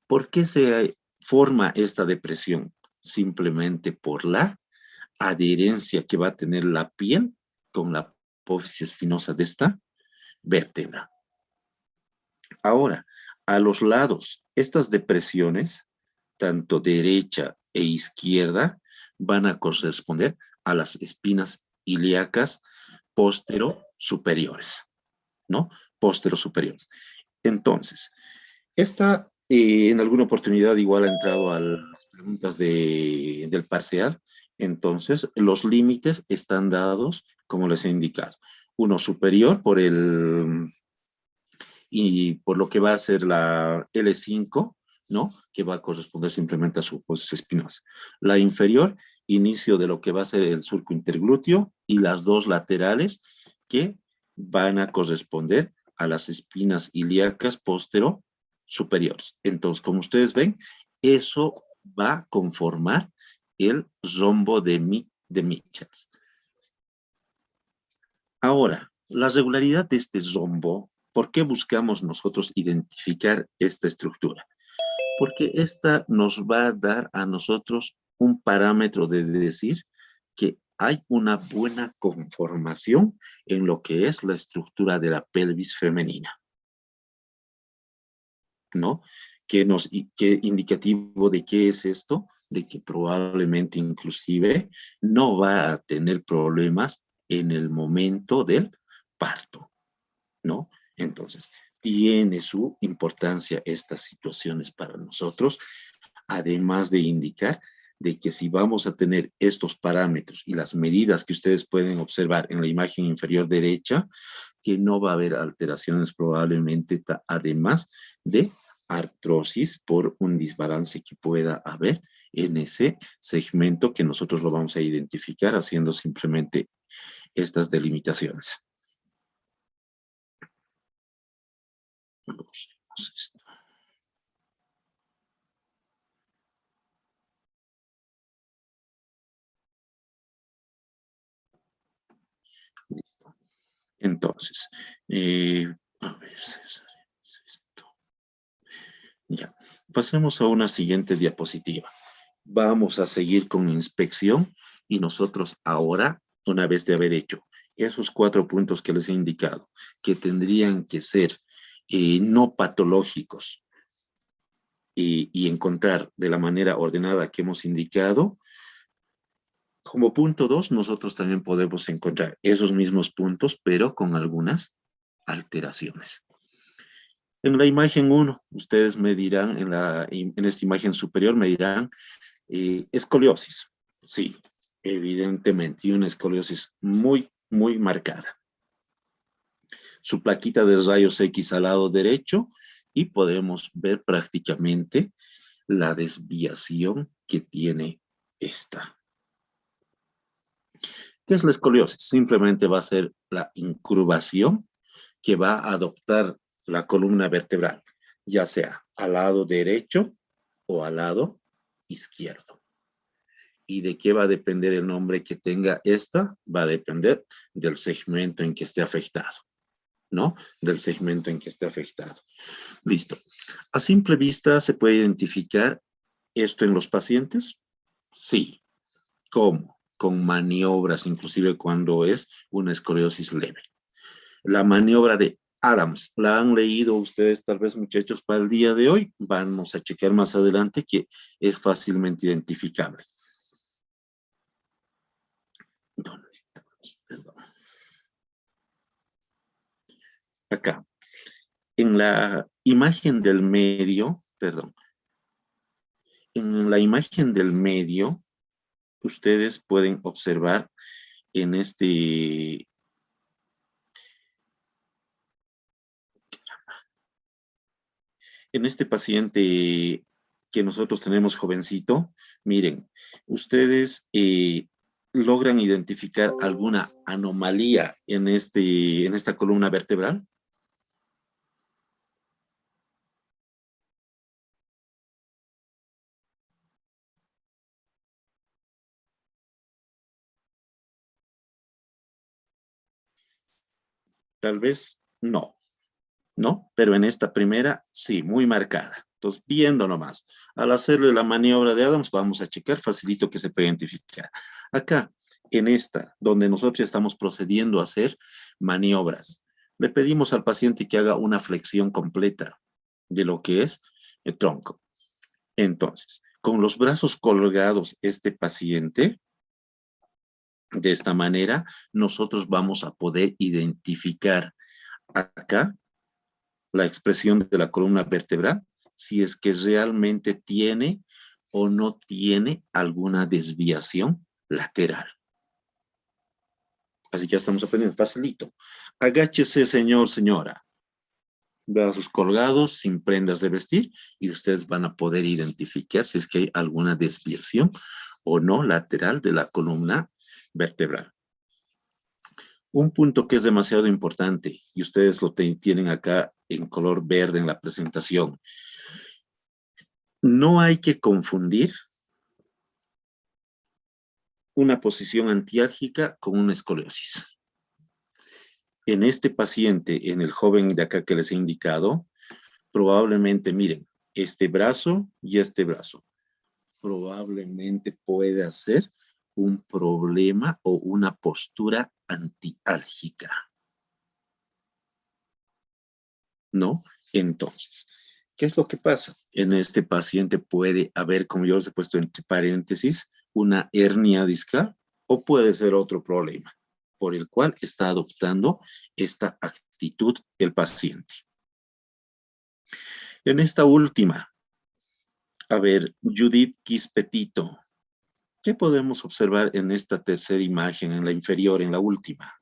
¿Por qué se forma esta depresión? Simplemente por la adherencia que va a tener la piel con la apófisis espinosa de esta vértebra. Ahora, a los lados, estas depresiones, tanto derecha e izquierda, van a corresponder a las espinas ilíacas postero-superiores, ¿no? Postero-superiores. Entonces, esta en alguna oportunidad igual ha entrado a las preguntas del parcial. Entonces, los límites están dados, como les he indicado. Uno superior y por lo que va a ser la L5, ¿no? Que va a corresponder simplemente a su apófisis espinosa. La inferior, inicio de lo que va a ser el surco interglúteo, y las dos laterales que van a corresponder a las espinas ilíacas postero superiores. Entonces, como ustedes ven, eso va a conformar el rombo de Michels. Ahora, la regularidad de este rombo, ¿por qué buscamos nosotros identificar esta estructura? Porque esta nos va a dar a nosotros un parámetro de decir que hay una buena conformación en lo que es la estructura de la pelvis femenina, ¿no? Que indicativo de qué es esto, de que probablemente inclusive no va a tener problemas en el momento del parto, ¿no? Entonces, tiene su importancia estas situaciones para nosotros, además de indicar de que si vamos a tener estos parámetros y las medidas que ustedes pueden observar en la imagen inferior derecha, que no va a haber alteraciones probablemente, además de artrosis por un desbalance que pueda haber en ese segmento que nosotros lo vamos a identificar haciendo simplemente estas delimitaciones. Esto. Listo. Entonces, a ver, esto. Ya, pasemos a una siguiente diapositiva. Vamos a seguir con inspección y nosotros ahora, una vez de haber hecho esos 4 puntos que les he indicado, que tendrían que ser no patológicos y encontrar de la manera ordenada que hemos indicado, como punto 2, nosotros también podemos encontrar esos mismos puntos, pero con algunas alteraciones. En la imagen 1, ustedes me dirán, en esta imagen superior me dirán escoliosis. Sí, evidentemente, y una escoliosis muy, muy marcada. Su plaquita de rayos X al lado derecho y podemos ver prácticamente la desviación que tiene esta. ¿Qué es la escoliosis? Simplemente va a ser la incurvación que va a adoptar la columna vertebral, ya sea al lado derecho o al lado izquierdo. ¿Y de qué va a depender el nombre que tenga esta? Va a depender del segmento en que esté afectado, ¿no? Del segmento en que esté afectado. Listo. A simple vista, ¿se puede identificar esto en los pacientes? Sí. ¿Cómo? Con maniobras, inclusive cuando es una escoliosis leve. La maniobra de Adams, ¿la han leído ustedes tal vez, muchachos, para el día de hoy? Vamos a checar más adelante que es fácilmente identificable. ¿Dónde está? Perdón. Acá. En la imagen del medio, perdón, en la imagen del medio, ustedes pueden observar en este paciente que nosotros tenemos jovencito, miren, ustedes logran identificar alguna anomalía en esta columna vertebral. Tal vez no, ¿no? Pero en esta primera, sí, muy marcada. Entonces, viendo nomás, al hacerle la maniobra de Adams, vamos a checar, facilito que se puede identificar. Acá, en esta, donde nosotros ya estamos procediendo a hacer maniobras, le pedimos al paciente que haga una flexión completa de lo que es el tronco. Entonces, con los brazos colgados, este paciente, de esta manera, nosotros vamos a poder identificar acá la expresión de la columna vertebral, si es que realmente tiene o no tiene alguna desviación lateral. Así que ya estamos aprendiendo, facilito. Agáchese, señor, señora. Brazos colgados, sin prendas de vestir, y ustedes van a poder identificar si es que hay alguna desviación o no lateral de la columna vertebral. Un punto que es demasiado importante, y ustedes lo tienen acá en color verde en la presentación. No hay que confundir una posición antiálgica con una escoliosis. En este paciente, en el joven de acá que les he indicado, probablemente, miren, este brazo y este brazo, probablemente puede ser un problema o una postura antiálgica, ¿no? Entonces, ¿qué es lo que pasa? En este paciente puede haber, como yo les he puesto entre paréntesis, una hernia discal o puede ser otro problema por el cual está adoptando esta actitud el paciente. En esta última, a ver, Judith Quispetito, ¿qué podemos observar en esta tercera imagen, en la inferior, en la última?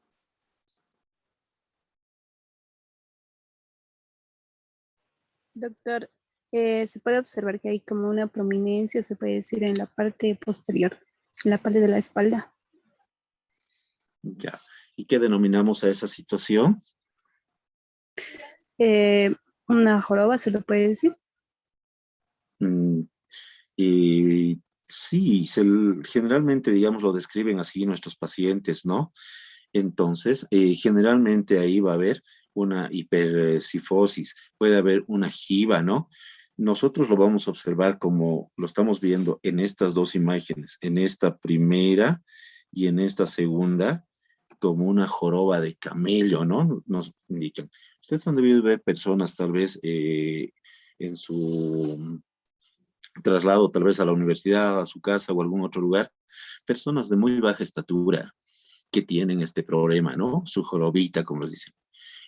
Doctor, se puede observar que hay como una prominencia, se puede decir, en la parte posterior, en la parte de la espalda. Ya. ¿Y qué denominamos a esa situación? Una joroba, se lo puede decir. Mm, sí, generalmente, digamos, lo describen así nuestros pacientes, ¿no? Entonces, generalmente ahí va a haber una hipercifosis, puede haber una jiba, ¿no? Nosotros lo vamos a observar como lo estamos viendo en estas dos imágenes, en esta primera y en esta segunda, como una joroba de camello, ¿no? Nos indican. Ustedes han debido ver personas tal vez en su traslado tal vez a la universidad, a su casa o algún otro lugar, personas de muy baja estatura que tienen este problema, ¿no? Su jorobita, como les dicen.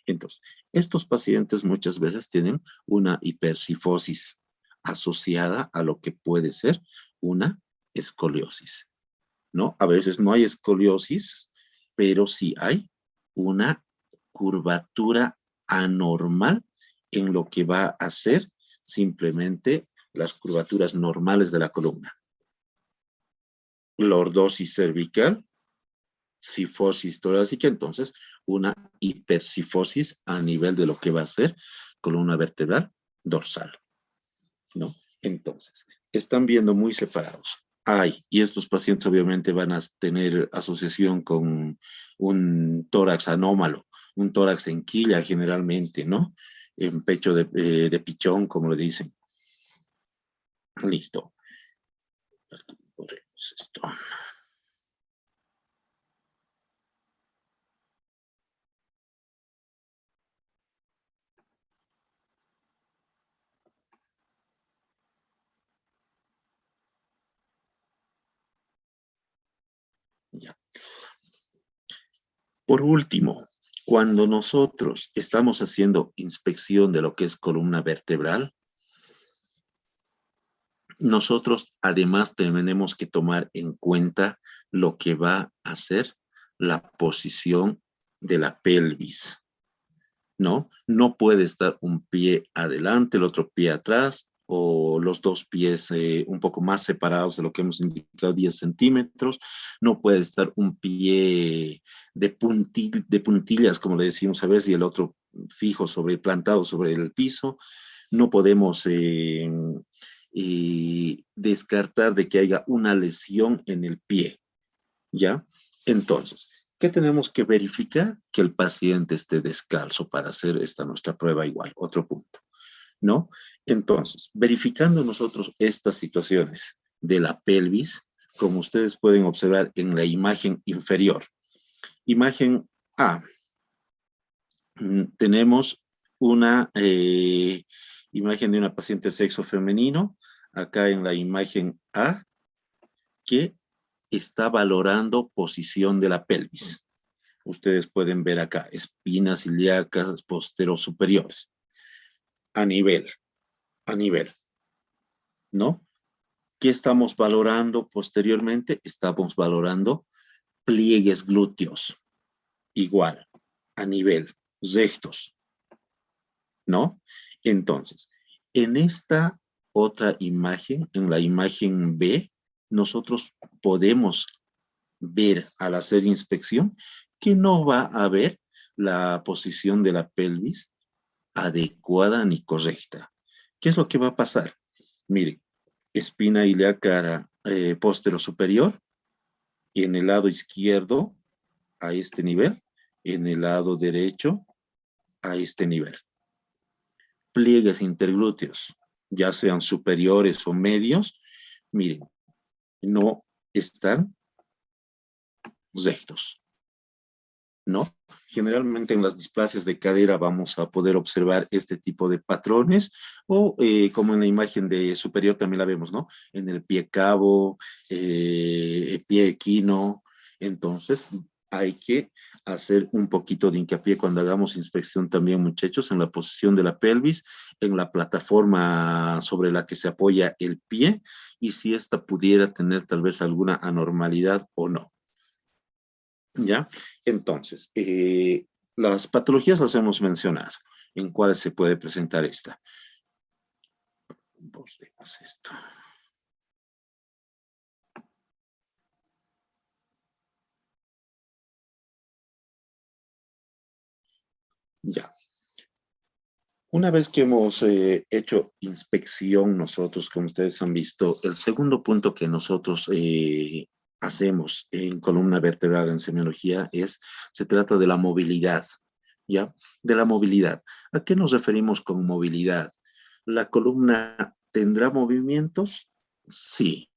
Entonces, estos pacientes muchas veces tienen una hipercifosis asociada a lo que puede ser una escoliosis, ¿no? A veces no hay escoliosis, pero sí hay una curvatura anormal en lo que va a ser simplemente las curvaturas normales de la columna. Lordosis cervical, cifosis torácica, entonces una hipercifosis a nivel de lo que va a ser columna vertebral dorsal, ¿no? Entonces, están viendo muy separados. Y estos pacientes obviamente van a tener asociación con un tórax anómalo, un tórax en quilla generalmente, ¿no? En pecho de pichón, como le dicen. Listo. Aquí corremos esto. Ya. Por último, cuando nosotros estamos haciendo inspección de lo que es columna vertebral, nosotros además tenemos que tomar en cuenta lo que va a ser la posición de la pelvis, ¿no? No puede estar un pie adelante, el otro pie atrás, o los dos pies un poco más separados de lo que hemos indicado, 10 centímetros. No puede estar un pie de puntillas, como le decimos a veces, y el otro fijo plantado sobre el piso. No podemos descartar de que haya una lesión en el pie, ¿ya? Entonces, ¿qué tenemos que verificar? Que el paciente esté descalzo para hacer esta nuestra prueba igual, otro punto, ¿no? Entonces, verificando nosotros estas situaciones de la pelvis, como ustedes pueden observar en la imagen inferior, imagen A, tenemos una imagen de una paciente de sexo femenino, acá en la imagen A, que está valorando posición de la pelvis. Ustedes pueden ver acá, espinas ilíacas posterosuperiores. A nivel, ¿no? ¿Qué estamos valorando posteriormente? Estamos valorando pliegues glúteos, igual, a nivel, rectos, ¿no? Entonces, en esta otra imagen, en la imagen B, nosotros podemos ver al hacer inspección que no va a haber la posición de la pelvis adecuada ni correcta. ¿Qué es lo que va a pasar? Mire, espina ilíaca póstero superior, y en el lado izquierdo a este nivel, en el lado derecho a este nivel. Pliegues interglúteos, ya sean superiores o medios, miren, no están rectos, ¿no? Generalmente en las displasias de cadera vamos a poder observar este tipo de patrones, o como en la imagen de superior también la vemos, ¿no? En el pie cabo, pie equino. Entonces hay que hacer un poquito de hincapié cuando hagamos inspección también, muchachos, en la posición de la pelvis, en la plataforma sobre la que se apoya el pie, y si esta pudiera tener tal vez alguna anormalidad o no. ¿Ya? Entonces, las patologías las hemos mencionado. ¿En cuáles se puede presentar esta? Vos vemos esto. Ya. Una vez que hemos hecho inspección nosotros, como ustedes han visto, el segundo punto que nosotros hacemos en columna vertebral en semiología se trata de la movilidad, ¿ya? De la movilidad. ¿A qué nos referimos con movilidad? ¿La columna tendrá movimientos? Sí,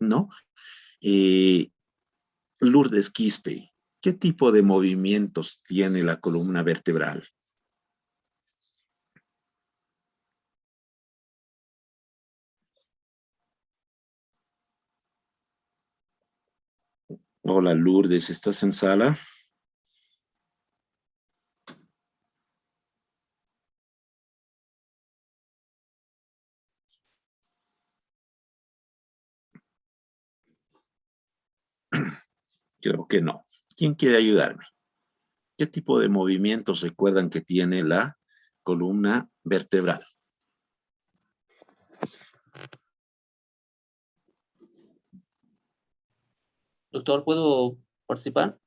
¿no? Eh, Lourdes Quispe, ¿qué tipo de movimientos tiene la columna vertebral? Hola Lourdes, ¿estás en sala? Creo que no. ¿Quién quiere ayudarme? ¿Qué tipo de movimientos recuerdan que tiene la columna vertebral? Doctor, ¿puedo participar?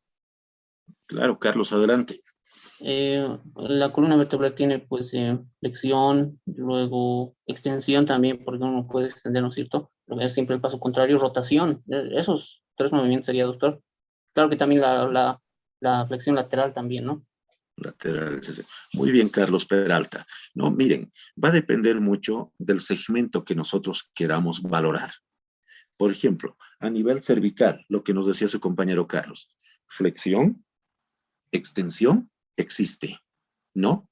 Claro, Carlos, adelante. La columna vertebral tiene pues flexión, luego extensión también, porque uno puede extender, ¿no es cierto? Lo que es siempre el paso contrario, rotación. Esos tres movimientos sería, doctor. Claro que también la flexión lateral también, ¿no? Lateralización. Muy bien, Carlos Peralta. No, miren, va a depender mucho del segmento que nosotros queramos valorar. Por ejemplo, a nivel cervical, lo que nos decía su compañero Carlos, flexión, extensión, existe, ¿no?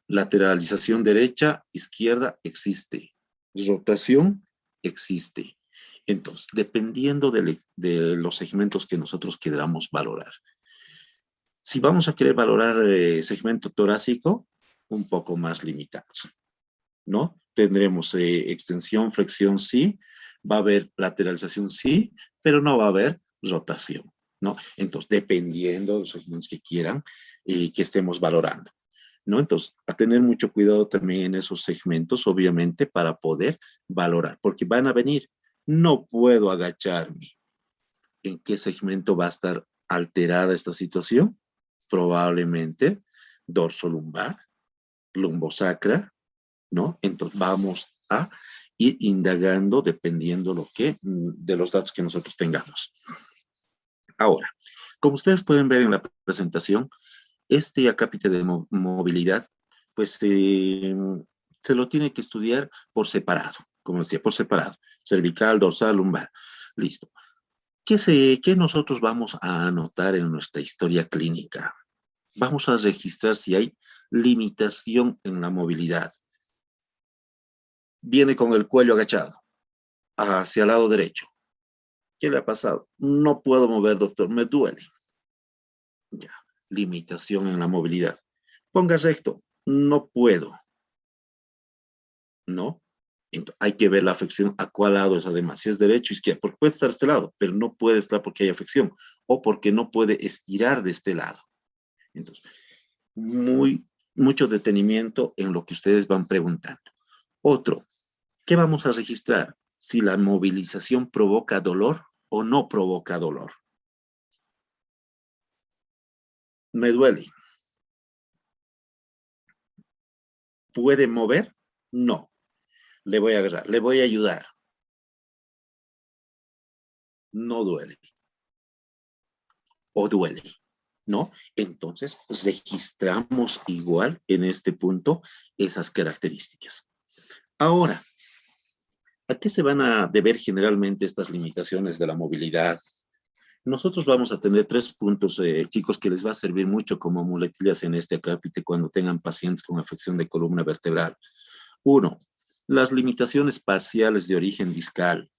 Lateralización derecha, izquierda, existe. Rotación, existe. Entonces, dependiendo de los segmentos que nosotros queramos valorar. Si vamos a querer valorar segmento torácico, un poco más limitados, ¿no? Tendremos extensión, flexión, sí, va a haber lateralización, sí, pero no va a haber rotación, ¿no? Entonces, dependiendo de los segmentos que quieran que estemos valorando, ¿no? Entonces, a tener mucho cuidado también en esos segmentos, obviamente, para poder valorar, porque van a venir, no puedo agacharme. ¿En qué segmento va a estar alterada esta situación? Probablemente dorso lumbar, lumbosacra, ¿no? Entonces vamos a ir indagando dependiendo de los datos que nosotros tengamos. Ahora, como ustedes pueden ver en la presentación, este acápite de movilidad, pues se lo tiene que estudiar por separado, como decía, por separado, cervical, dorsal, lumbar, listo. ¿Qué nosotros vamos a anotar en nuestra historia clínica? Vamos a registrar si hay limitación en la movilidad. Viene con el cuello agachado hacia el lado derecho. ¿Qué le ha pasado? No puedo mover, doctor, me duele. Ya, limitación en la movilidad. Ponga recto, no puedo. ¿No? Entonces, hay que ver la afección a cuál lado es además, si es derecho o izquierdo, porque puede estar a este lado, pero no puede estar porque hay afección, o porque no puede estirar de este lado. Entonces, mucho detenimiento en lo que ustedes van preguntando. Otro, ¿qué vamos a registrar? Si la movilización provoca dolor o no provoca dolor. Me duele. ¿Puede mover? No. Le voy a agarrar, le voy a ayudar. No duele. O duele, ¿no? Entonces, registramos igual en este punto esas características. Ahora, ¿a qué se van a deber generalmente estas limitaciones de la movilidad? Nosotros vamos a tener 3 puntos, chicos, que les va a servir mucho como muletillas en este acápite cuando tengan pacientes con afección de columna vertebral. 1, las limitaciones parciales de origen discal.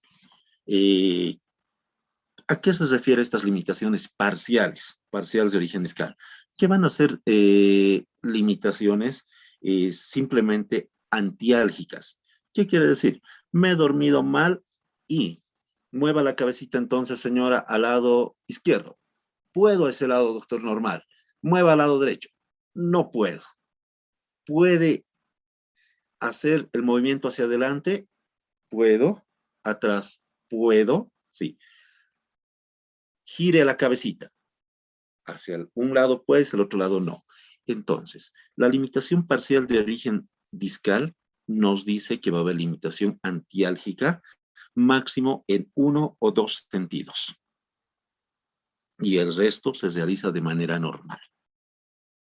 ¿A qué se refiere estas limitaciones parciales de origen discal? Que van a ser limitaciones simplemente antiálgicas. ¿Qué quiere decir? Me he dormido mal y mueva la cabecita entonces, señora, al lado izquierdo. ¿Puedo a ese lado, doctor, normal? Mueva al lado derecho. No puedo. ¿Puede hacer el movimiento hacia adelante? Puedo. Atrás, puedo. Sí. Gire la cabecita. Hacia un lado puedes, el otro lado no. Entonces, la limitación parcial de origen discal nos dice que va a haber limitación antiálgica máximo en 1 o 2 sentidos. Y el resto se realiza de manera normal.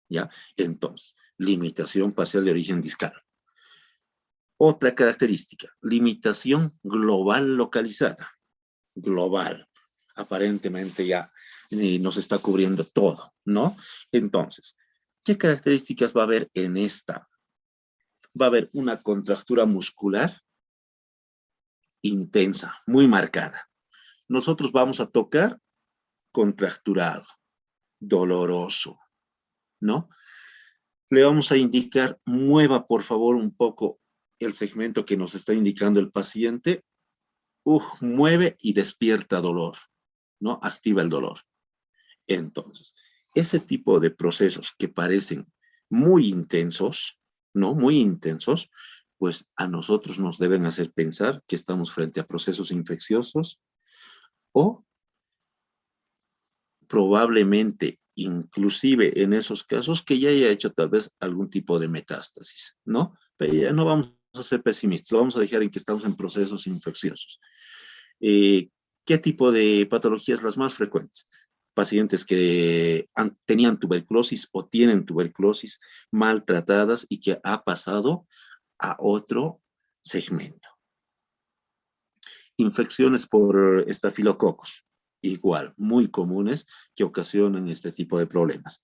¿Ya? Entonces, limitación parcial de origen discal. Otra característica, limitación global localizada. Global. Aparentemente ya nos está cubriendo todo, ¿no? Entonces, ¿qué características va a haber en esta? Va a haber una contractura muscular intensa, muy marcada. Nosotros vamos a tocar contracturado, doloroso, ¿no? Le vamos a indicar, mueva por favor un poco el segmento que nos está indicando el paciente. Mueve y despierta dolor, ¿no? Activa el dolor. Entonces, ese tipo de procesos que parecen muy intensos, ¿no? Muy intensos, pues a nosotros nos deben hacer pensar que estamos frente a procesos infecciosos o probablemente inclusive en esos casos que ya haya hecho tal vez algún tipo de metástasis, ¿no? Pero ya no vamos a ser pesimistas, lo vamos a dejar en que estamos en procesos infecciosos. ¿Qué tipo de patologías las más frecuentes? Pacientes que tenían tuberculosis o tienen tuberculosis maltratadas y que ha pasado a otro segmento. Infecciones por estafilococos, igual, muy comunes que ocasionan este tipo de problemas.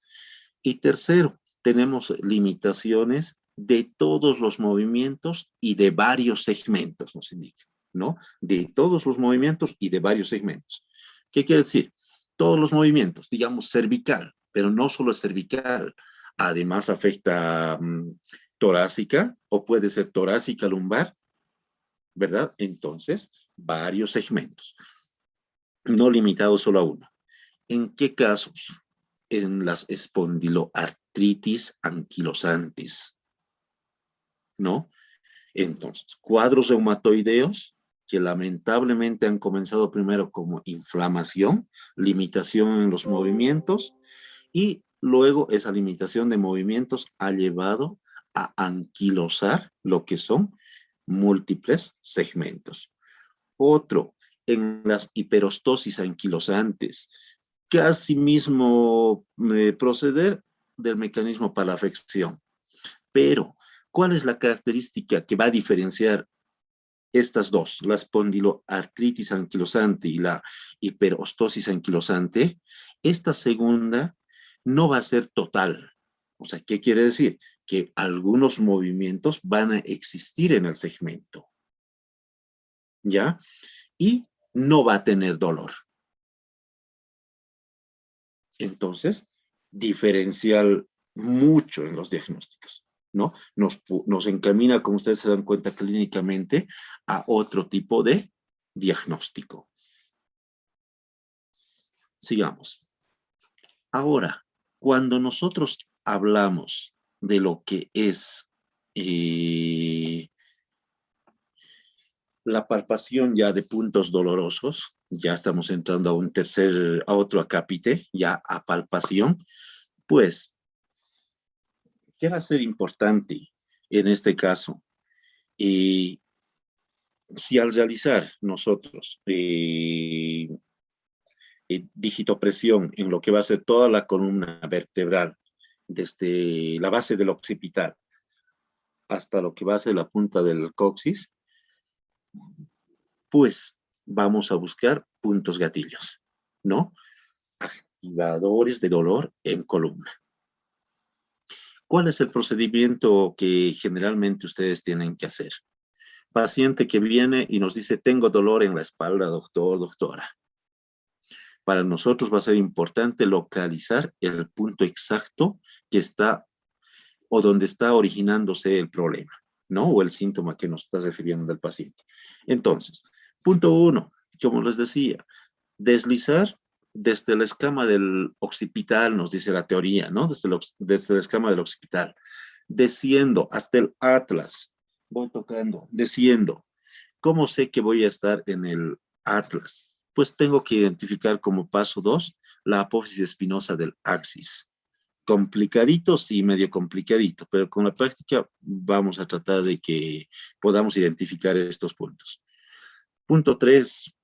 Y tercero, tenemos limitaciones de todos los movimientos y de varios segmentos, nos indica, ¿no? De todos los movimientos y de varios segmentos. ¿Qué quiere decir? Todos los movimientos, digamos cervical, pero no solo es cervical, además afecta torácica o puede ser torácica lumbar, ¿verdad? Entonces, varios segmentos, no limitado solo a uno. ¿En qué casos? En las espondiloartritis anquilosantes, ¿no? Entonces, cuadros reumatoideos que lamentablemente han comenzado primero como inflamación, limitación en los movimientos, y luego esa limitación de movimientos ha llevado a anquilosar lo que son múltiples segmentos. Otro, en las hiperostosis anquilosantes, casi mismo proceder del mecanismo para la afección. Pero, ¿cuál es la característica que va a diferenciar estas dos, la espondiloartritis anquilosante y la hiperostosis anquilosante? Esta segunda no va a ser total. O sea, ¿qué quiere decir? Que algunos movimientos van a existir en el segmento, ¿ya? Y no va a tener dolor. Entonces, diferencial mucho en los diagnósticos, ¿no? Nos encamina, como ustedes se dan cuenta clínicamente, a otro tipo de diagnóstico. Sigamos. Ahora, cuando nosotros hablamos de lo que es la palpación ya de puntos dolorosos, ya estamos entrando a otro acápite, ya a palpación, pues, ¿qué va a ser importante en este caso? Si al realizar nosotros digitopresión en lo que va a ser toda la columna vertebral, desde la base del occipital hasta lo que va a ser la punta del coxis, pues vamos a buscar puntos gatillos, ¿no? Activadores de dolor en columna. ¿Cuál es el procedimiento que generalmente ustedes tienen que hacer? Paciente que viene y nos dice, tengo dolor en la espalda, doctor, doctora. Para nosotros va a ser importante localizar el punto exacto que está o donde está originándose el problema, ¿no? O el síntoma que nos está refiriendo el paciente. Entonces, punto 1, como les decía, deslizar desde la escama del occipital, nos dice la teoría, ¿no? Desde la escama del occipital, desciendo hasta el atlas, voy tocando, desciendo. ¿Cómo sé que voy a estar en el atlas? Pues tengo que identificar como paso 2 la apófisis espinosa del axis. Complicadito, sí, medio complicadito, pero con la práctica vamos a tratar de que podamos identificar estos puntos. Punto 3,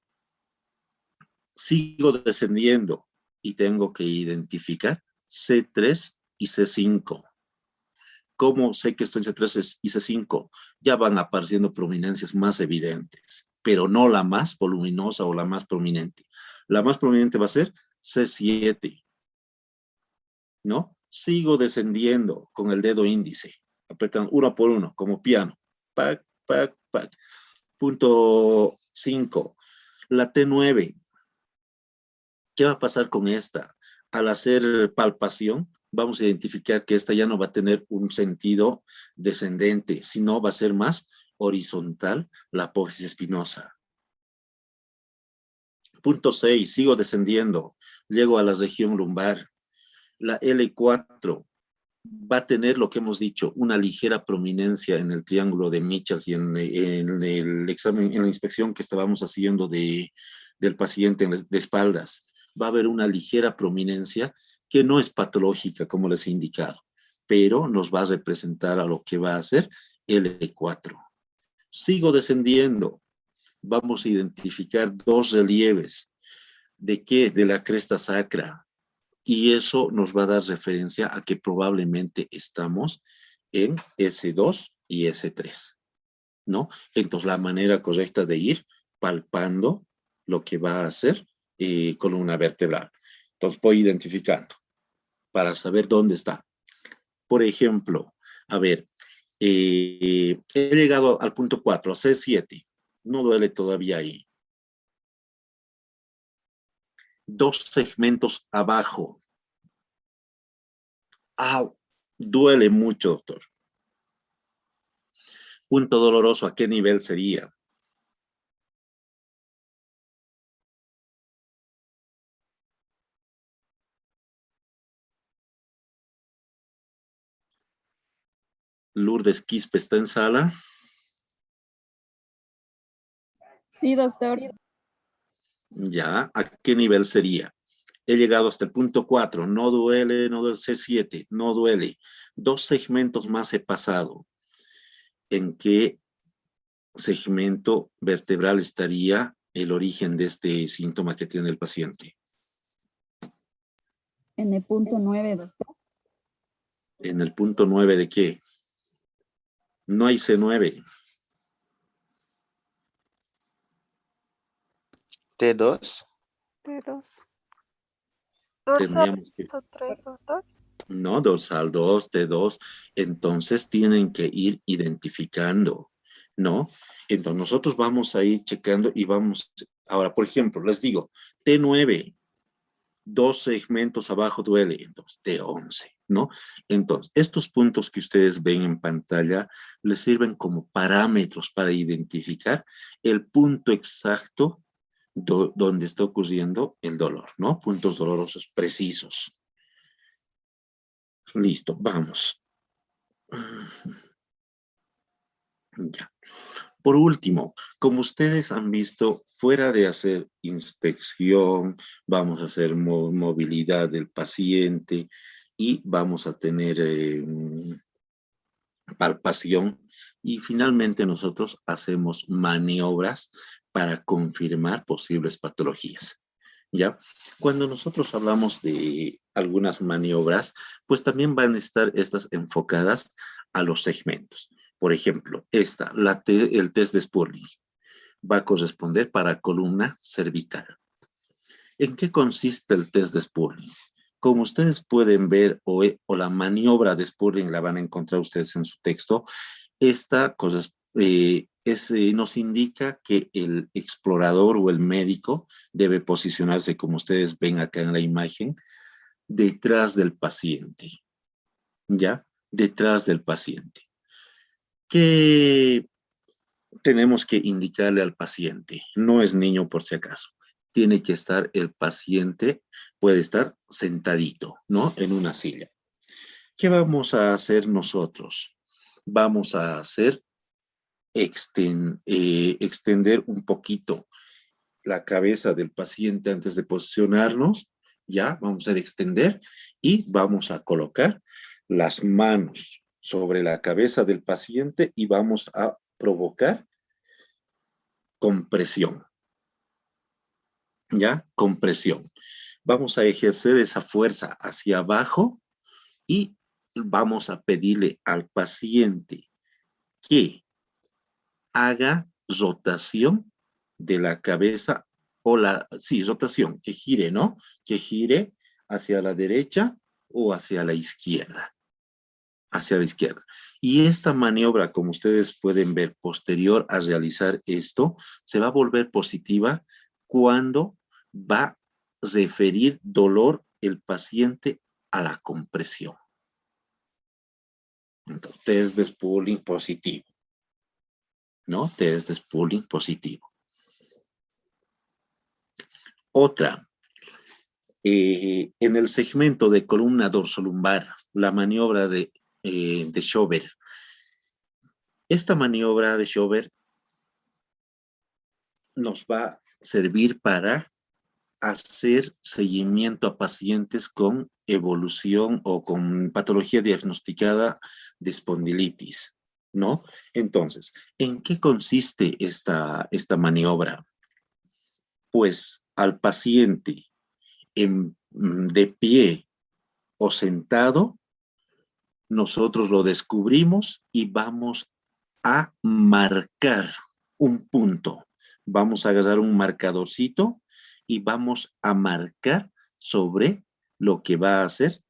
sigo descendiendo y tengo que identificar C3 y C5. ¿Cómo sé que estoy en C3 y C5? Ya van apareciendo prominencias más evidentes, pero no la más voluminosa o la más prominente. La más prominente va a ser C7, ¿no? Sigo descendiendo con el dedo índice, apretando uno por uno, como piano. Pac, pac, pac. Punto 5. La T9. ¿Qué va a pasar con esta? Al hacer palpación, vamos a identificar que esta ya no va a tener un sentido descendente, sino va a ser más horizontal la apófisis espinosa. Punto 6, sigo descendiendo, llego a la región lumbar. La L4 va a tener lo que hemos dicho, una ligera prominencia en el triángulo de Michels y en el examen, en la inspección que estábamos haciendo del paciente de espaldas. Va a haber una ligera prominencia que no es patológica, como les he indicado, pero nos va a representar a lo que va a ser L4. Sigo descendiendo. Vamos a identificar dos relieves. ¿De qué? De la cresta sacra. Y eso nos va a dar referencia a que probablemente estamos en S2 y S3, ¿no? Entonces, la manera correcta de ir palpando lo que va a hacer columna vertebral. Entonces, voy identificando para saber dónde está. Por ejemplo, a ver, he llegado al punto 4, a C7. No duele todavía ahí. Dos segmentos abajo. Ah, duele mucho, doctor. Punto doloroso, ¿a qué nivel sería? Lourdes Quispe está en sala. Sí, doctor. Ya, ¿a qué nivel sería? He llegado hasta el punto 4, no duele, no duele, C7, no duele. Dos segmentos más he pasado. ¿En qué segmento vertebral estaría el origen de este síntoma que tiene el paciente? En el punto 9, doctor. ¿En el punto 9 de qué? No hay C9. T2. T2. Dorsal Tendríamos que... 3, doctor. No, dorsal 2, T2. Entonces tienen que ir identificando, ¿no? Entonces nosotros vamos a ir checando y vamos... Ahora, por ejemplo, les digo, T9, dos segmentos abajo duele, entonces T11, ¿no? Entonces, estos puntos que ustedes ven en pantalla les sirven como parámetros para identificar el punto exacto donde está ocurriendo el dolor, ¿no? Puntos dolorosos precisos. Listo, vamos. Ya. Por último, como ustedes han visto, fuera de hacer inspección, vamos a hacer movilidad del paciente y vamos a tener palpación y finalmente nosotros hacemos maniobras para confirmar posibles patologías. ¿Ya? Cuando nosotros hablamos de algunas maniobras, pues también van a estar estas enfocadas a los segmentos. Por ejemplo, esta, el test de Spurling, va a corresponder para columna cervical. ¿En qué consiste el test de Spurling? Como ustedes pueden ver, o la maniobra de Spurling la van a encontrar ustedes en su texto, esta nos indica que el explorador o el médico debe posicionarse, como ustedes ven acá en la imagen, detrás del paciente, ¿ya? Detrás del paciente. ¿Qué tenemos que indicarle al paciente? No es niño por si acaso. Tiene que estar el paciente, puede estar sentadito, ¿no? En una silla. ¿Qué vamos a hacer nosotros? Vamos a hacer extender un poquito la cabeza del paciente antes de posicionarnos, ya vamos a extender y vamos a colocar las manos sobre la cabeza del paciente y vamos a provocar compresión, ya, compresión. Vamos a ejercer esa fuerza hacia abajo y vamos a pedirle al paciente que haga rotación de la cabeza sí, rotación, que gire, ¿no? Que gire hacia la derecha o hacia la izquierda. Hacia la izquierda. Y esta maniobra, como ustedes pueden ver, posterior a realizar esto, se va a volver positiva cuando va a referir dolor el paciente a la compresión. Entonces, test de Spurling positivo, ¿no? Test de Spurling positivo. Otra, en el segmento de columna dorsolumbar, la maniobra de Schober. Esta maniobra de Schober nos va a servir para hacer seguimiento a pacientes con evolución o con patología diagnosticada de espondilitis, ¿no? Entonces, ¿en qué consiste esta maniobra? Pues al paciente de pie o sentado, nosotros lo descubrimos y vamos a marcar un punto. Vamos a agarrar un marcadorcito y vamos a marcar sobre lo que va a ser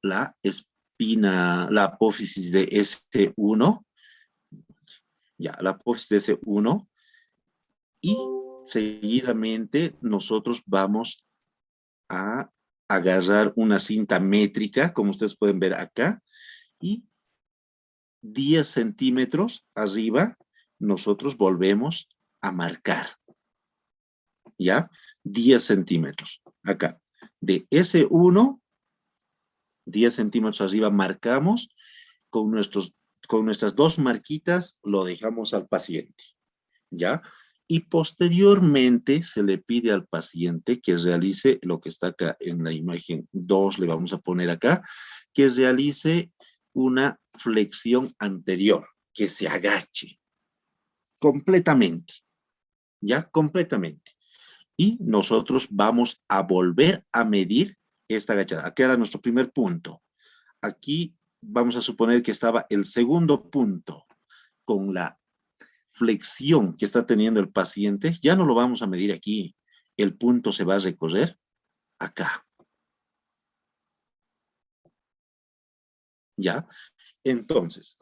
la espina, la apófisis de S1, ya, la apófisis de S1, y seguidamente nosotros vamos a agarrar una cinta métrica, como ustedes pueden ver acá, y 10 centímetros arriba, nosotros volvemos a marcar, ¿ya? 10 centímetros, acá. De S1, 10 centímetros arriba marcamos, con nuestras dos marquitas lo dejamos al paciente, ¿ya? Y posteriormente se le pide al paciente que realice lo que está acá en la imagen 2, le vamos a poner acá, que realice una flexión anterior, que se agache completamente, ¿ya? Completamente. Y nosotros vamos a volver a medir esta agachada. Aquí era nuestro primer punto. Aquí vamos a suponer que estaba el segundo punto con la flexión que está teniendo el paciente. Ya no lo vamos a medir aquí. El punto se va a recorrer acá. ¿Ya? Entonces,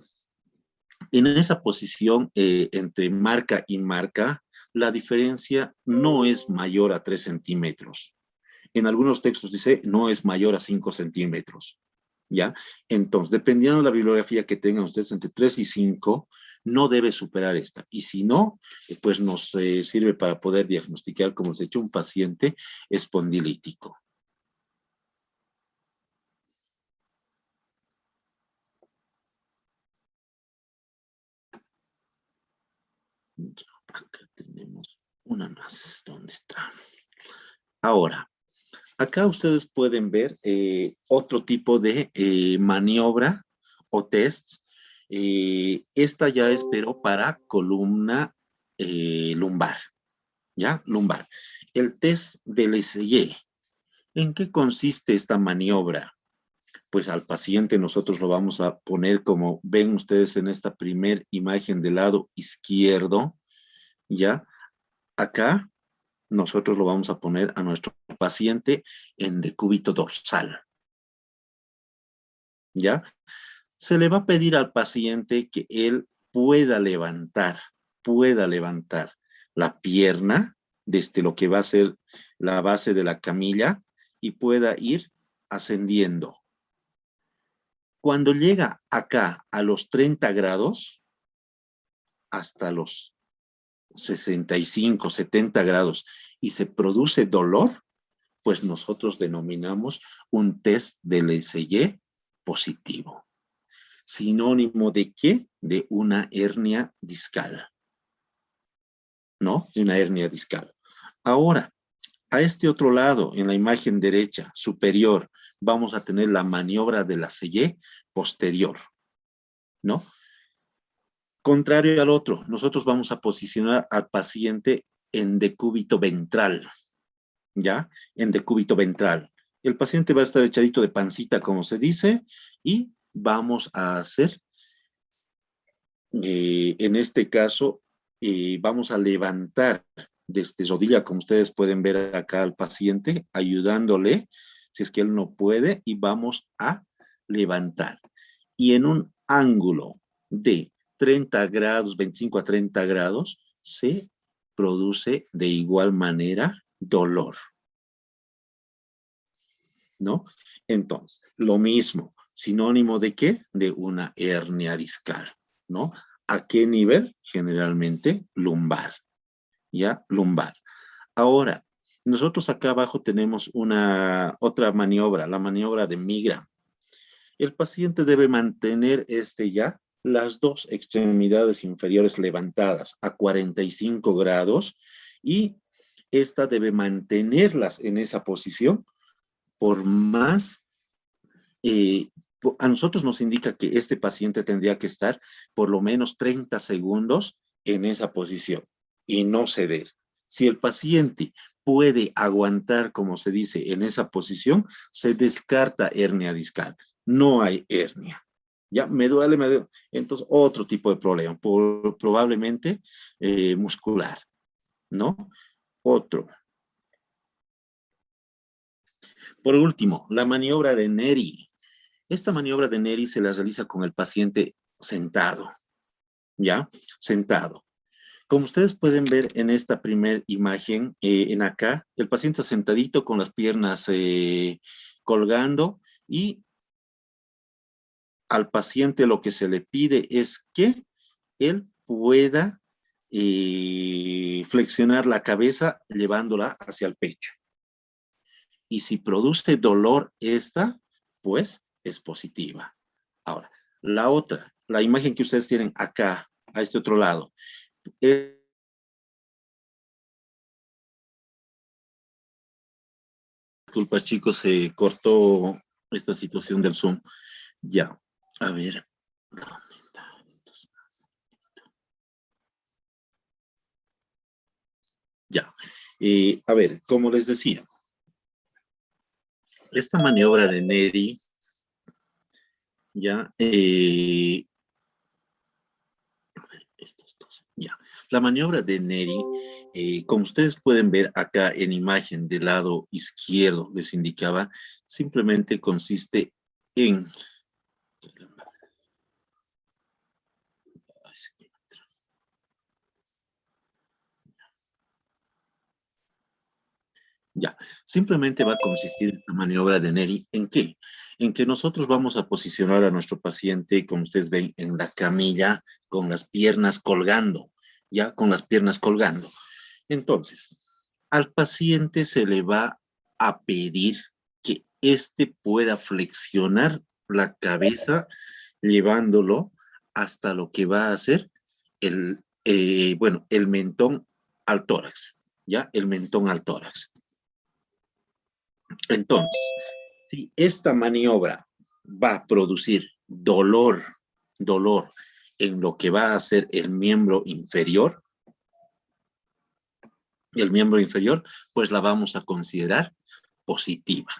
en esa posición entre marca y marca, la diferencia no es mayor a 3 centímetros. En algunos textos dice no es mayor a 5 centímetros. ¿Ya? Entonces, dependiendo de la bibliografía que tengan ustedes entre 3 y 5, no debe superar esta. Y si no, pues nos sirve para poder diagnosticar, como se ha hecho, un paciente espondilítico. Acá tenemos una más. ¿Dónde está? Ahora, acá ustedes pueden ver otro tipo de maniobra o test. Esta ya es, pero para columna lumbar, ¿ya? Lumbar. El test del SY. ¿En qué consiste esta maniobra? Pues al paciente nosotros lo vamos a poner como ven ustedes en esta primer imagen del lado izquierdo, ¿ya? Acá nosotros lo vamos a poner a nuestro paciente en decúbito dorsal, ¿ya? Se le va a pedir al paciente que él pueda levantar la pierna desde lo que va a ser la base de la camilla y pueda ir ascendiendo. Cuando llega acá a los 30 grados, hasta los 65, 70 grados, y se produce dolor, pues nosotros denominamos un test del SY positivo. ¿Sinónimo de qué? De una hernia discal. ¿No? De una hernia discal. Ahora, a este otro lado, en la imagen derecha, superior, vamos a tener la maniobra de la SY posterior. ¿No? Contrario al otro, nosotros vamos a posicionar al paciente en decúbito ventral. ¿Ya? En decúbito ventral. El paciente va a estar echadito de pancita, como se dice, y vamos a hacer, en este caso, vamos a levantar desde rodilla, como ustedes pueden ver acá al paciente, ayudándole, si es que él no puede, y vamos a levantar. Y en un ángulo de 30 grados, 25 a 30 grados, se produce de igual manera dolor. ¿No? Entonces, lo mismo, ¿sinónimo de qué? De una hernia discal, ¿no? ¿A qué nivel? Generalmente lumbar, ¿ya? Lumbar. Ahora, nosotros acá abajo tenemos otra maniobra, la maniobra de Milgram. El paciente debe mantener las dos extremidades inferiores levantadas a 45 grados y esta debe mantenerlas en esa posición por más, a nosotros nos indica que este paciente tendría que estar por lo menos 30 segundos en esa posición y no ceder. Si el paciente puede aguantar, como se dice, en esa posición, se descarta hernia discal. No hay hernia. Ya, me duele. Entonces, otro tipo de problema, probablemente muscular, ¿no? Otro. Por último, la maniobra de Neri. Esta maniobra de Neri se la realiza con el paciente sentado, ¿ya? Sentado. Como ustedes pueden ver en esta primera imagen, en acá, el paciente sentadito con las piernas colgando, y al paciente lo que se le pide es que él pueda flexionar la cabeza llevándola hacia el pecho. Y si produce dolor esta, pues es positiva. Ahora, la otra, la imagen que ustedes tienen acá, a este otro lado, disculpas, chicos, se cortó esta situación del Zoom. Ya, a ver. Ya, a ver, como les decía, esta maniobra de Neri, ya, estos dos, ya. La maniobra de Neri, como ustedes pueden ver acá en imagen del lado izquierdo, les indicaba, simplemente consiste en... Ya, simplemente va a consistir esta maniobra de Neri ¿en qué? En que nosotros vamos a posicionar a nuestro paciente, como ustedes ven, en la camilla, con las piernas colgando, ya, con las piernas colgando. Entonces, al paciente se le va a pedir que éste pueda flexionar la cabeza, llevándolo hasta lo que va a ser el mentón al tórax, ya, el mentón al tórax. Entonces, si esta maniobra va a producir dolor en lo que va a ser el miembro inferior, pues la vamos a considerar positiva.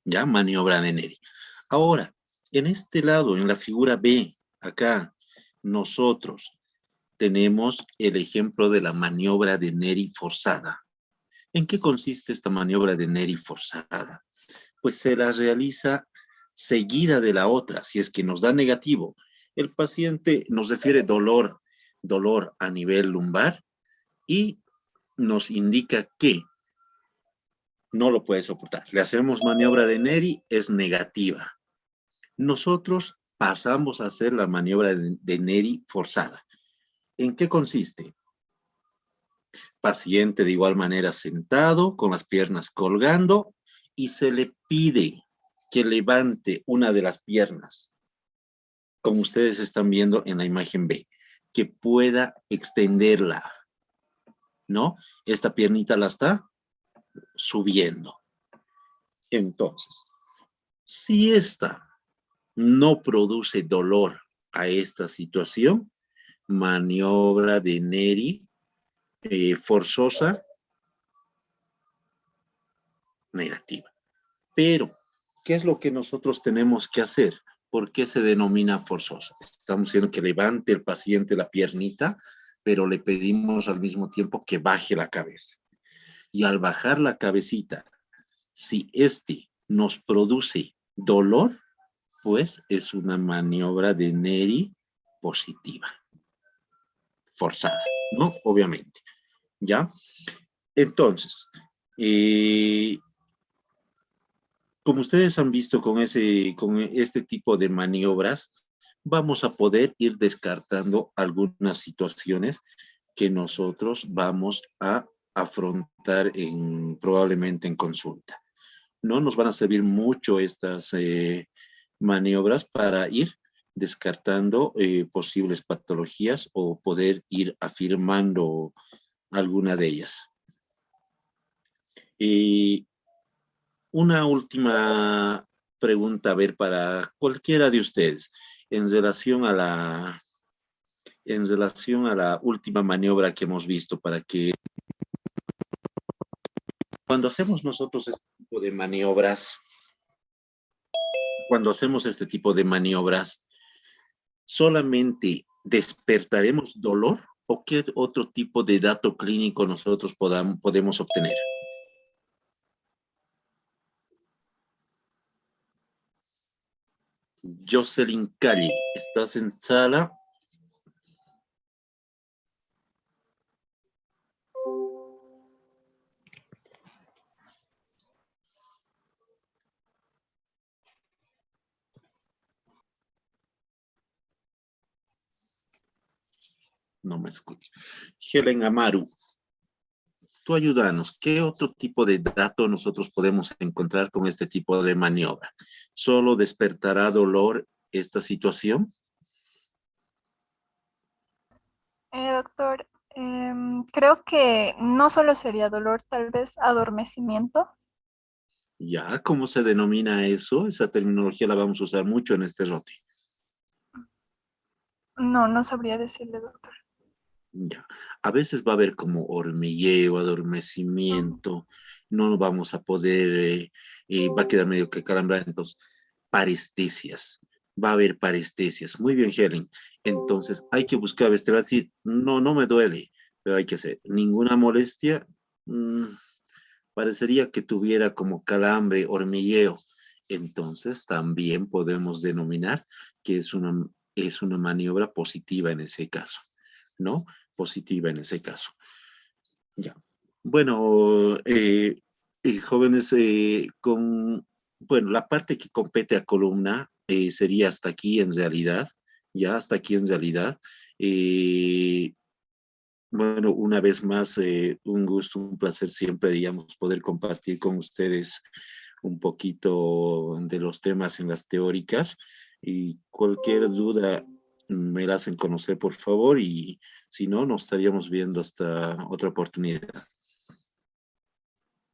¿Ya? Maniobra de Neri. Ahora, en este lado, en la figura B, acá, nosotros tenemos el ejemplo de la maniobra de Neri forzada. ¿En qué consiste esta maniobra de Neri forzada? Pues se la realiza seguida de la otra. Si es que nos da negativo, el paciente nos refiere dolor a nivel lumbar y nos indica que no lo puede soportar. Le hacemos maniobra de Neri, es negativa. Nosotros pasamos a hacer la maniobra de Neri forzada. ¿En qué consiste? Paciente de igual manera sentado, con las piernas colgando, y se le pide que levante una de las piernas, como ustedes están viendo en la imagen B, que pueda extenderla, ¿no? Esta piernita la está subiendo. Entonces, si esta no produce dolor a esta situación, maniobra de Neri forzosa, negativa. Pero, ¿qué es lo que nosotros tenemos que hacer? ¿Por qué se denomina forzosa? Estamos diciendo que levante el paciente la piernita, pero le pedimos al mismo tiempo que baje la cabeza. Y al bajar la cabecita, si este nos produce dolor, pues es una maniobra de Neri positiva. Forzada, ¿no? Obviamente. ¿Ya? Entonces, como ustedes han visto con este tipo de maniobras, vamos a poder ir descartando algunas situaciones que nosotros vamos a afrontar probablemente en consulta. No nos van a servir mucho estas maniobras para ir descartando posibles patologías o poder ir afirmando alguna de ellas. Y una última pregunta, a ver, para cualquiera de ustedes, en relación a la última maniobra que hemos visto, para que cuando hacemos nosotros este tipo de maniobras, ¿solamente despertaremos dolor o qué otro tipo de dato clínico nosotros podemos obtener? Jocelyn Calle, ¿estás en sala? No me escucho. Helen Amaru, tú ayúdanos. ¿Qué otro tipo de dato nosotros podemos encontrar con este tipo de maniobra? ¿Solo despertará dolor esta situación? Doctor, creo que no solo sería dolor, tal vez adormecimiento. Ya, ¿cómo se denomina eso? Esa terminología la vamos a usar mucho en este ROTI. No, no sabría decirle, doctor. Ya. A veces va a haber como hormigueo, Ah, adormecimiento, no vamos a poder, va a quedar medio que calambrado. Entonces, parestesias, va a haber parestesias. Muy bien, Helen. Entonces, hay que buscar, a veces te va a decir, no, no me duele, pero hay que hacer ninguna molestia. Parecería que tuviera como calambre, hormigueo. Entonces, también podemos denominar que es una maniobra positiva en ese caso, ¿no? Positiva en ese caso. Ya. Bueno, jóvenes, bueno, la parte que compete a columna sería hasta aquí en realidad, ya hasta aquí en realidad. Eh, bueno, una vez más, un gusto, un placer siempre, digamos, poder compartir con ustedes un poquito de los temas en las teóricas y cualquier duda me la hacen conocer, por favor, y si no, nos estaríamos viendo hasta otra oportunidad.